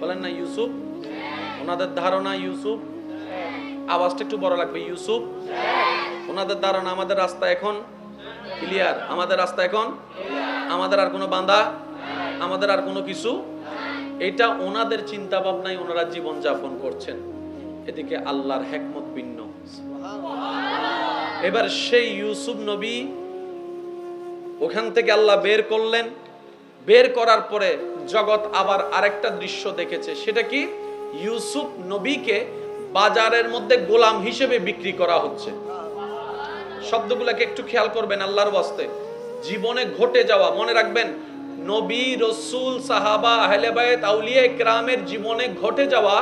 বলেন না, ইউসুফ, ওনাদের ধারণা ইউসুফ, আওয়াজটা একটু বড় লাগবে, ইউসুফ, ওনাদের ধারণা আমাদের রাস্তা এখন ক্লিয়ার, আমাদের রাস্তা এখন, আমাদের আর কোনো বাঁধা, আমাদের আর কোনো কিছু, এটা ওনাদের চিন্তা ভাবনায় ওনারা জীবন যাপন করছেন। এদিকে আল্লাহর হিকমত ভিন্ন। এবার সেই ইউসুফ নবী ওখান থেকে আল্লাহ বের করলেন। বের করার পরে জগৎ আবার আরেকটা দৃশ্য দেখেছে। সেটা কি? ইউসুফ নবীকে বাজারের মধ্যে গোলাম হিসেবে বিক্রি করা হচ্ছে। শব্দগুলোকে একটু খেয়াল করবেন আল্লাহর ওয়াস্তে। জীবনে ঘটে যাওয়া, মনে রাখবেন, নবী, রাসূল, সাহাবা, আহলে বায়ত, আউলিয়া ইকরামের জীবনে ঘটে যাওয়া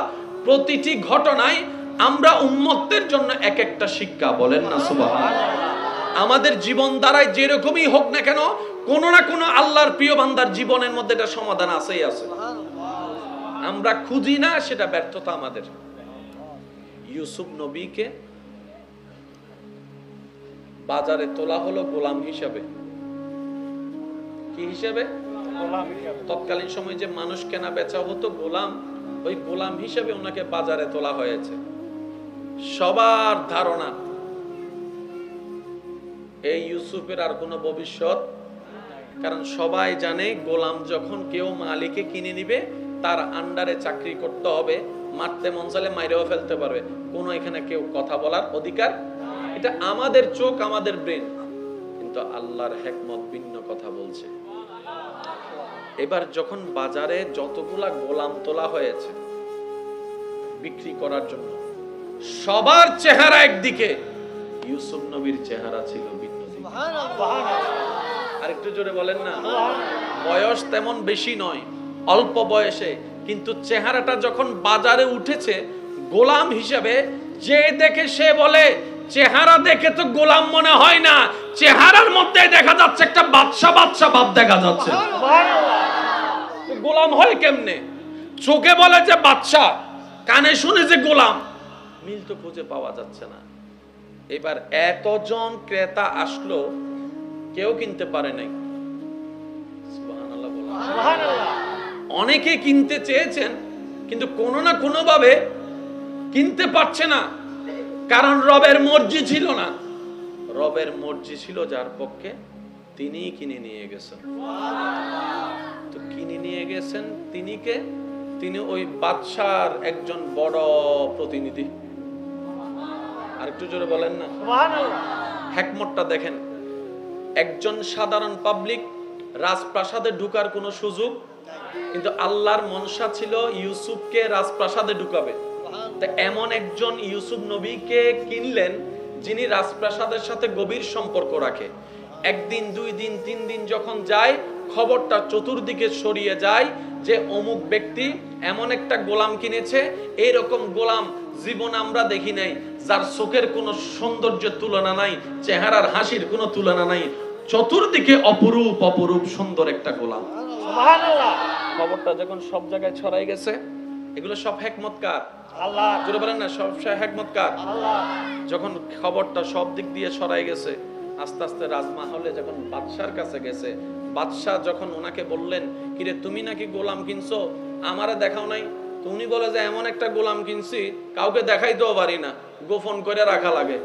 প্রতিটি ঘটনায় আমরা উম্মতের জন্য এক একটা শিক্ষা। বলেন না সুবহানাল্লাহ। আমাদের জীবন দ্বারাই যেরকমই হোক না কেন, কোনো না কোনো আল্লাহর প্রিয় বান্দার জীবনের মধ্যে এটা সমাধান আছেই আছে। আমরা খুঁজি না, সেটা ব্যর্থতা আমাদের। ইউসুফ নবীকে বাজারে তোলা হলো গোলাম হিসাবে। কি হিসাবে? গোলাম হিসাবে। তৎকালীন সময়ে যে মানুষ কেনা বেচা হতো গোলাম, ওই গোলাম হিসাবে ওনাকে বাজারে তোলা হয়েছে। সবার ধারণা এই ইউসুফের আর কোনো ভবিষ্যৎ, কারণ সবাই জানে গোলাম যখন কেউ মালিককে কিনে নিবে তার আন্ডারে চাকরি করতে হবে, মারতে মন চাইলে মাইরেও ফেলতে পারবে, কোনো এখানে কেউ কথা বলার অধিকার। এটা আমাদের চোখ, আমাদের ব্রেন, কিন্তু আল্লাহর হিকমত ভিন্ন কথা বলছে। এবার যখন বাজারে যতগুলা গোলাম তোলা হয়েছে বিক্রি করার জন্য, সবার চেহারা একদিকে, ইউসুফ নবীর চেহারা ছিল ভিন্ন দিকে। আর একটু জোরে বলেন না। বয়স তেমন বেশি নয়, অল্প বয়সে, কিন্তু চেহারাটা যখন বাজারে উঠেছে গোলাম হিসেবে, যে দেখে সে বলে চেহারা দেখে তো গোলাম মনে হয় না, চেহারার মধ্যে দেখা যাচ্ছে একটা বাদশা বাদশা ভাব দেখা যাচ্ছে। গোলাম হয় কেমনে? চোখে বলে যে বাদশা, কানে শুনে যে গোলাম, মিল তো খুঁজে পাওয়া যাচ্ছে না। এবার এতজন ক্রেতা আসলো, কেউ কিনতে পারে নাই। সুবহানাল্লাহ বলেন। সুবহানাল্লাহ। অনেকে কিনতে চেয়েছেন কিন্তু কোনো না কোনো ভাবে কিনতে পারছে না, কারণ রবের মর্জি ছিল না। রবের মর্জি ছিল যার পক্ষে, তিনিই কিনে নিয়ে গেছেন। তো কিনে নিয়ে গেছেন তিনি কে? তিনি ওই বাদশার একজন বড় প্রতিনিধি। আর একটু জোরে বলেন না সুবহানাল্লাহ। হিকমতটা দেখেন। একজন সাধারণ পাবলিক রাজপ্রাসাদে ঢুকার কোনো সুযোগ, কিন্তু আল্লাহর মনসা ছিল ইউসুফকে রাজপ্রাসাদে ঢুকাবে। তো এমন একজন ইউসুফ নবীকে কিনলেন যিনি রাজপ্রাসাদের সাথে গভীর সম্পর্ক রাখে। একদিন, 2 দিন, 3 দিন যখন যায়, খবরটা চতুর্দিকে ছড়িয়ে যায় যে অমুক ব্যক্তি এমন একটা গোলাম কিনেছে। এইরকম গোলাম জীবন আমরা দেখি নাই, যার চোখের কোনো সৌন্দর্যের তুলনা নাই, চেহারার হাসির কোনো তুলনা নাই, চতুর্দিকে অপরূপ অপরূপ সুন্দর একটা গোলাম। সুবহানাল্লাহ। খবরটা যখন সব জায়গায় ছড়াই গেছে, এগুলো সব হিকমত কার? আল্লাহ। জোরে বলেন না, সব হিকমত কার? আল্লাহ। যখন খবরটা সব দিক দিয়ে ছড়াই গেছে, আস্তে আস্তে রাজমহলে যখন বাদশার কাছে গেছে, বাদশাহ যখন ওনাকে বললেন, কিরে তুমি নাকি গোলাম কিনছো, আমারে দেখাও নাই? তো উনি বলে যে এমন একটা গোলাম কিনছি কাউকে দেখাইতেও পারি না, গোপন করে রাখা লাগে।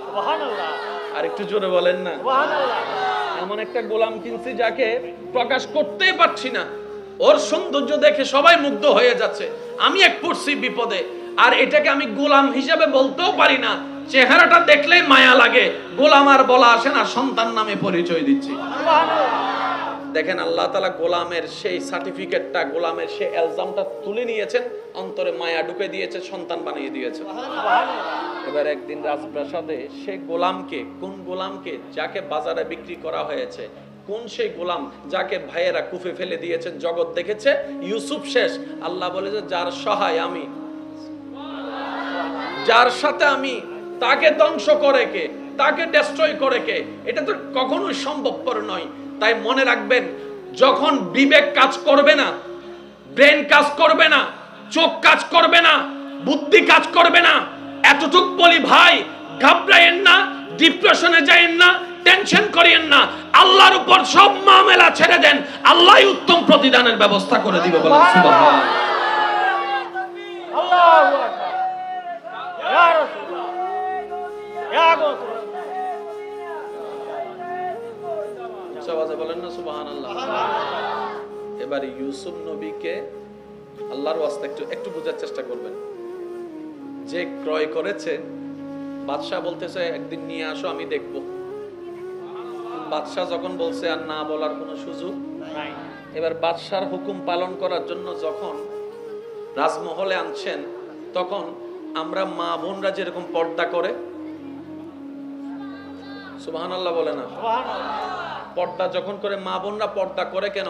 সুবহানাল্লাহ। আর একটু জোরে বলেন না। সুবহানাল্লাহ। এমন একটা গোলাম কিনছি যাকে প্রকাশ করতেই পারছি না, ওর সৌন্দর্য দেখে সবাই মুগ্ধ হয়ে যাচ্ছে, আমি এক পড়ছি বিপদে, আর এটাকে আমি গোলাম হিসেবে বলতেও পারি না, চেহারাটা দেখলেই মায়া লাগে, গোলাম আর বলা আসে না, সন্তান নামে পরিচয় দিচ্ছি। দেখেন আল্লাহ তাআলা গোলামের সেই সার্টিফিকেটটা, গোলামের সেই এলজামটা তুলে নিয়েছেন, অন্তরে মায়া ঢুকে দিয়েছে, সন্তান বানিয়ে দিয়েছে। এবার একদিন রাজপ্রাসাদে সেই গোলামকে, কোন গোলামকে? যাকে বাজারে বিক্রি করা হয়েছে। কোন সেই গোলাম যাকে ভাইয়েরা কুফে ফেলে দিয়েছেন, জগৎ দেখেছে ইউসুফ শেষ। আল্লাহ বলে যে যার সহায় আমি, যার সাথে আমি, তাকে ধ্বংস করে কে, তাকে ডেস্ট্রয় করে কে? এটা তো কখনোই সম্ভবপর নয়। তাই মনে রাখবেন, যখন বিবেক কাজ করবে না, ব্রেন কাজ করবে না, চোখ কাজ করবে না, বুদ্ধি কাজ করবে না, এতটুক বলি ভাই, ঘাবড়ায়েন না, ডিপ্রেশনে যায়েন না, টেনশন করিয়েন না, আল্লাহর উপর সব মামলা ছেড়ে দেন, আল্লাহই উত্তম প্রতিদানের ব্যবস্থা করে দিবে। বলেন সুবহানাল্লাহ। আল্লাহু আকবার। ইয়া রাসূলুল্লাহ, ইয়া রাসূলুল্লাহ। সবাই বলেন না সুবহানাল্লাহ। এবার ইউসুফ নবীকে আল্লাহর ওয়াস্তে একটু বোঝার চেষ্টা করবেন। যে ক্রয় করেছে, বাদশা বলতেছে একদিন নিয়ে আসো, আমি দেখব। বাদশা যখন বলছে আর না বলার কোনো সুযোগ নাই। এবার বাদশার হুকুম পালন করার জন্য যখন রাজমহলে আনছেন, তখন আমরা মা বোনরা যেরকম পর্দা করে, সুবহানাল্লাহ বলে না, পর্দা যখন করে, মা বোনরা পর্দা করে কেন?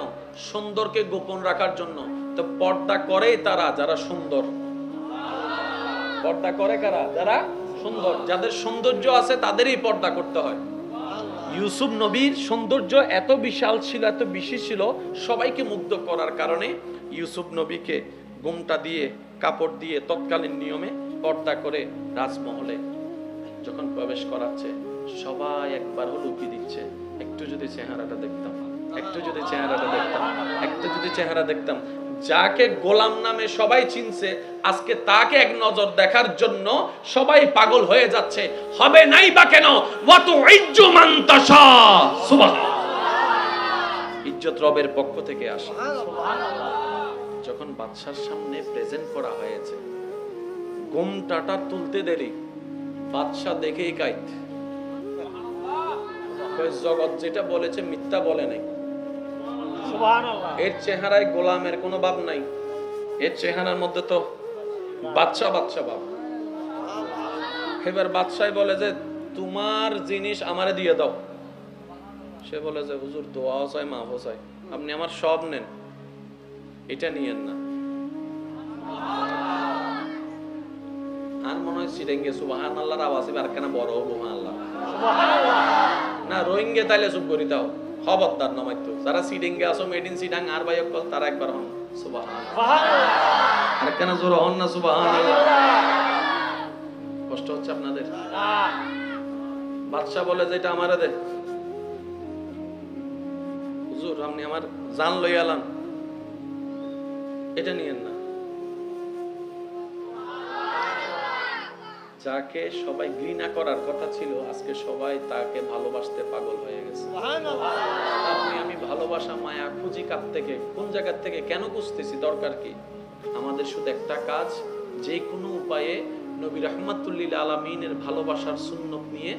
সুন্দরকে গোপন রাখার জন্য। তো পর্দা করেই তারা যারা সুন্দর। পর্দা করে কারা? যারা সুন্দর, যাদের সৌন্দর্য আছে তাদেরই পর্দা করতে হয়। ইউসুফ নবীর সৌন্দর্য এত বিশাল ছিল, এত বেশি ছিল, সবাইকে মুগ্ধ করার কারণে ইউসুফ নবীকে গোমটা দিয়ে, কাপড় দিয়ে তৎকালীন নিয়মে পর্দা করে রাজমহলে যখন প্রবেশ করাচ্ছে, সবাই একবার হলো উকি দিচ্ছে, একটু যদি চেহারাটা দেখতাম, একটু যদি চেহারাটা দেখতাম, একটু যদি চেহারা দেখতাম। যাকে গোলাম নামে সবাই চিনছে, আজকে তাকে এক নজর দেখার জন্য সবাই পাগল হয়ে যাচ্ছে। হবে নাই বা কেন? ওয়াতু ইজ্জু মান তাশা। সুবহানাল্লাহ। ইজ্জত রবের পক্ষ থেকে আসে। যখন বাদশার সামনে প্রেজেন্ট করা হয়েছে, গোমটাটা তুলতে দেরি, বাদশা দেখেই কাইত। জগৎ যেটা বলেছে মিথ্যা বলে নাই। সুবহানাল্লাহ। এর চেহারায় গোলামের কোনো ভাব নাই, এর চেহারার মধ্যে তো বাদশা বাদশা ভাব। এবার বাদশাই বলে যে তোমার জিনিস আমারে দিয়ে দাও। সে বলে যে হুজুর, দোয়াও চাই, মাফও চাই, আপনি আমার সব নেন, এটা নিয়েন না। আর মনে হয় সিরেঙ্গে সুবহানাল্লাহর আওয়াজ আর কেন বড় সুবহানাল্লাহ না, রোহিঙ্গে তাইলে চুপ করি তাও খবরদার নমাইতো। যারা সিডিঙ্গে আসো, মেডিন সিডাং আর ভাই অকল, তারা একবার হন সুবহানাল্লাহ। আর কেন জোর হন না সুবহানাল্লাহ। হচ্ছে আপনাদের? না। বাদশা বলে যে এটা আমারে দে। হুজুর আপনি আমার জান লই আলান, এটা নিয়েন না। যাকে সবাই ঘৃণা করার কথা ছিল আজকে সবাই তাকে ভালোবাসতে পাগল হয়ে গেছে। সুবহানাল্লাহ। আপনি আমি ভালোবাসা মায়া খুঁজি কার থেকে, কোন জায়গা থেকে, কেন খুঁজতেছি, দরকার কি? আমাদের শুধু একটা কাজ, যে কোনো উপায়ে নবী রাহমাতুল্লিল আলামিনের ভালোবাসার সুন্নত নিয়ে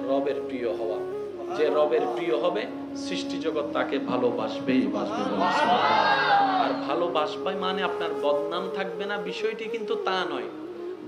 রবের প্রিয় হওয়া। যে রবের প্রিয় হবে সৃষ্টি জগৎ তাকে ভালোবাসবেই বাসবে। আর ভালোবাসবে মানে আপনার বদনাম থাকবে না, বিষয়টি কিন্তু তা নয়।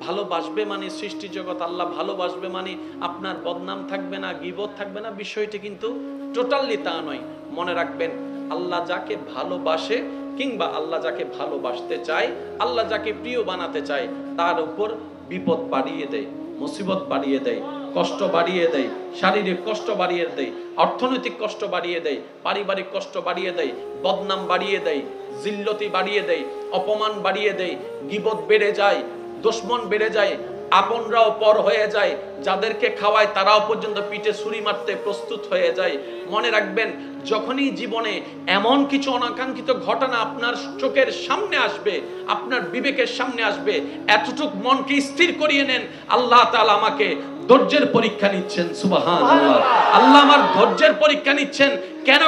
ভালোবাসবে মানে সৃষ্টি জগৎ আল্লাহ ভালোবাসবে মানে আপনার বদনাম থাকবে না, গীবত থাকবে না, বিষয়টি কিন্তু টোটালি তা নয়। মনে রাখবেন, আল্লাহ যাকে ভালোবাসে কিংবা আল্লাহ যাকে ভালোবাসতে চায়, আল্লাহ যাকে প্রিয় বানাতে চায়, তার উপর বিপদ বাড়িয়ে দেয়, মুসিবত বাড়িয়ে দেয়, কষ্ট বাড়িয়ে দেয়, শারীরিক কষ্ট বাড়িয়ে দেয়, অর্থনৈতিক কষ্ট বাড়িয়ে দেয়, পারিবারিক কষ্ট বাড়িয়ে দেয়, বদনাম বাড়িয়ে দেয়, জিল্লতি বাড়িয়ে দেয়, অপমান বাড়িয়ে দেয়, গীবত বেড়ে যায়, দুশমন বেড়ে যায়, আপনরাও পর হয়ে যায়, যাদেরকে খাওয়ায় তারাও পর্যন্ত পিঠে ছুরি মারতে প্রস্তুত হয়ে যায়। মনে রাখবেন, যখনই জীবনে এমন কিছু অনাকাঙ্ক্ষিত ঘটনা আপনার চোখের সামনে আসবে, আপনার বিবেকের সামনে আসবে, এতটুক মনকে স্থির করিয়ে নেন, আল্লাহ তাআলা আমাকে ধৈর্যের পরীক্ষা নিচ্ছেন। সুবহানাল্লাহ, আল্লাহ আমার ধৈর্যের পরীক্ষা নিচ্ছেন। কেন?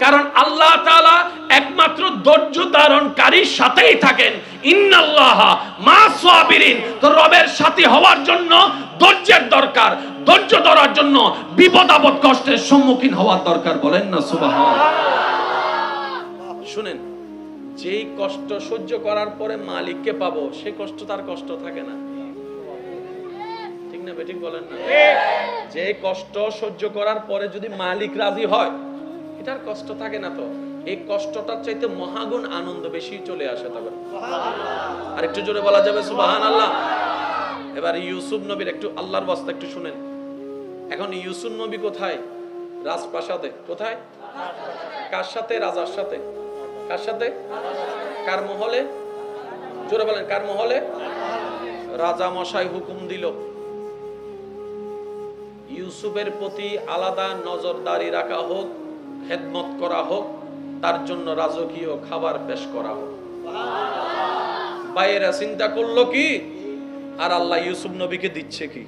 কারণ আল্লাহ তাআলা একমাত্র ধৈর্য ধারণকারীর সাথেই থাকেন। ইন্নাল্লাহা মা'আস সাবিরিন। তো রবের সাথে হওয়ার জন্য ধৈর্যের দরকার, ধৈর্য ধরার জন্য বিপদ আপদ কষ্টের সম্মুখীন হওয়ার দরকার। বলেন না সুবহানাল্লাহ। শুনেন, যেই কষ্ট সহ্য করার পরে মালিককে পাবো, সে কষ্ট তার কষ্ট থাকে না। ঠিক না বেঠিক বলেন না? যে কষ্ট সহ্য করার পরে যদি মালিক রাজি হয়, এটার কষ্ট থাকে না। তো এই কষ্টটার চাইতে মহাগুণ আনন্দ বেশি চলে আসে তখন। আর একটু জোরে বলা যাবে সুবহানাল্লাহ। এবার ইউসুফ নবীর একটু আল্লাহর ওয়াস্তে একটু শুনেন। এখন ইউসুফ নবী কোথায়? রাজপ্রাসাদে। কোথায়? কার সাথে? রাজার সাথে। কার সাথে? কার মহলে? জোরে বলেন, কার মহলে? রাজা মশাই হুকুম দিল ইউসুফের প্রতি আলাদা নজরদারি রাখা হোক, খেদমত করা হোক, তার জন্য রাজকীয় খাবার পেশ করা হোক। বাইরা চিন্তা করলো কি, আর আল্লাহ ইউসুফ নবীকে দিচ্ছে কি?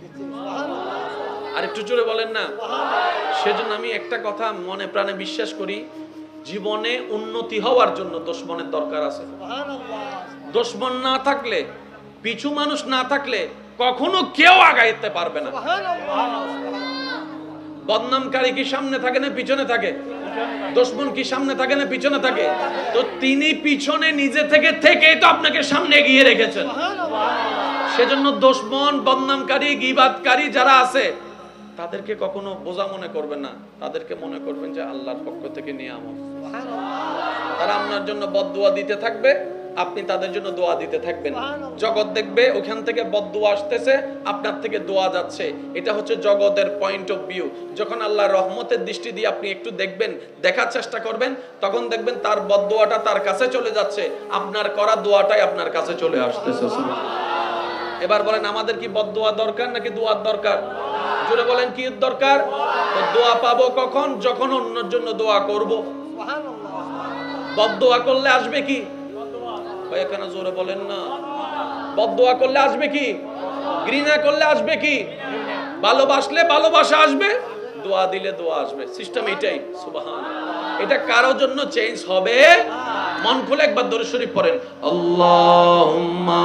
আর একটু জোরে বলেন না। সেজন্য আমি একটা কথা মনে প্রাণে বিশ্বাস করি, জীবনে উন্নতি হওয়ার জন্য দুশমনের দরকার আছে। দুশমন না থাকলে, পিছু মানুষ না থাকলে কখনো কেউ আগাইতে পারবে না। বদনামকারী কি সামনে থাকে না পিছনে থাকে? দুশমন কি সামনে থাকে না পিছনে থাকে? তো তিনি পিছনে নিজে থেকেই তো আপনাকে সামনে এগিয়ে রেখেছেন। সেজন্য দুশমন, বদনামকারী, গীবাতকারী যারা আছে, তাদেরকে কখনো বোঝা মনে করবেন না, তাদেরকে মনে করবেন যে আল্লাহর পক্ষ থেকে নিয়ামত। তারা আপনার জন্য বদদুয়া দিতে থাকবে, আপনি তাদের জন্য দোয়া দিতে থাকবেন। জগৎ দেখবে ওখান থেকে বদদুয়া আসতেছে, আপনার থেকে দোয়া যাচ্ছে। এটা হচ্ছে জগতের পয়েন্ট অফ ভিউ। যখন আল্লাহর রহমতের দৃষ্টি দিয়ে আপনি একটু দেখবেন, দেখার চেষ্টা করবেন, তখন দেখবেন তার বদদুয়াটা তার কাছে চলে যাচ্ছে, আপনার করা দোয়াটাই আপনার কাছে চলে আসতেছে। এবার বলেন, আমাদের কি বদদুয়া দরকার নাকি দোয়ার দরকার? জোরে বলেন, কি দরকার? তো দোয়া পাবো কখন? যখন অন্যের জন্য দোয়া করব। বদদুয়া করলে আসবে কি? এখানে জোরে বলেন না। বদদুয়া করলে আসবে কি? ঘৃণা করলে আসবে কি? ভালোবাসলে ভালোবাসা আসবে, দোয়া দিলে দোয়া আসবে। সিস্টেম এটাই। সুবহানাল্লাহ। এটা কারোর জন্য চেঞ্জ হবে? মন খুলে একবার দরুদ শরীফ পড়েন। আল্লাহুম্মা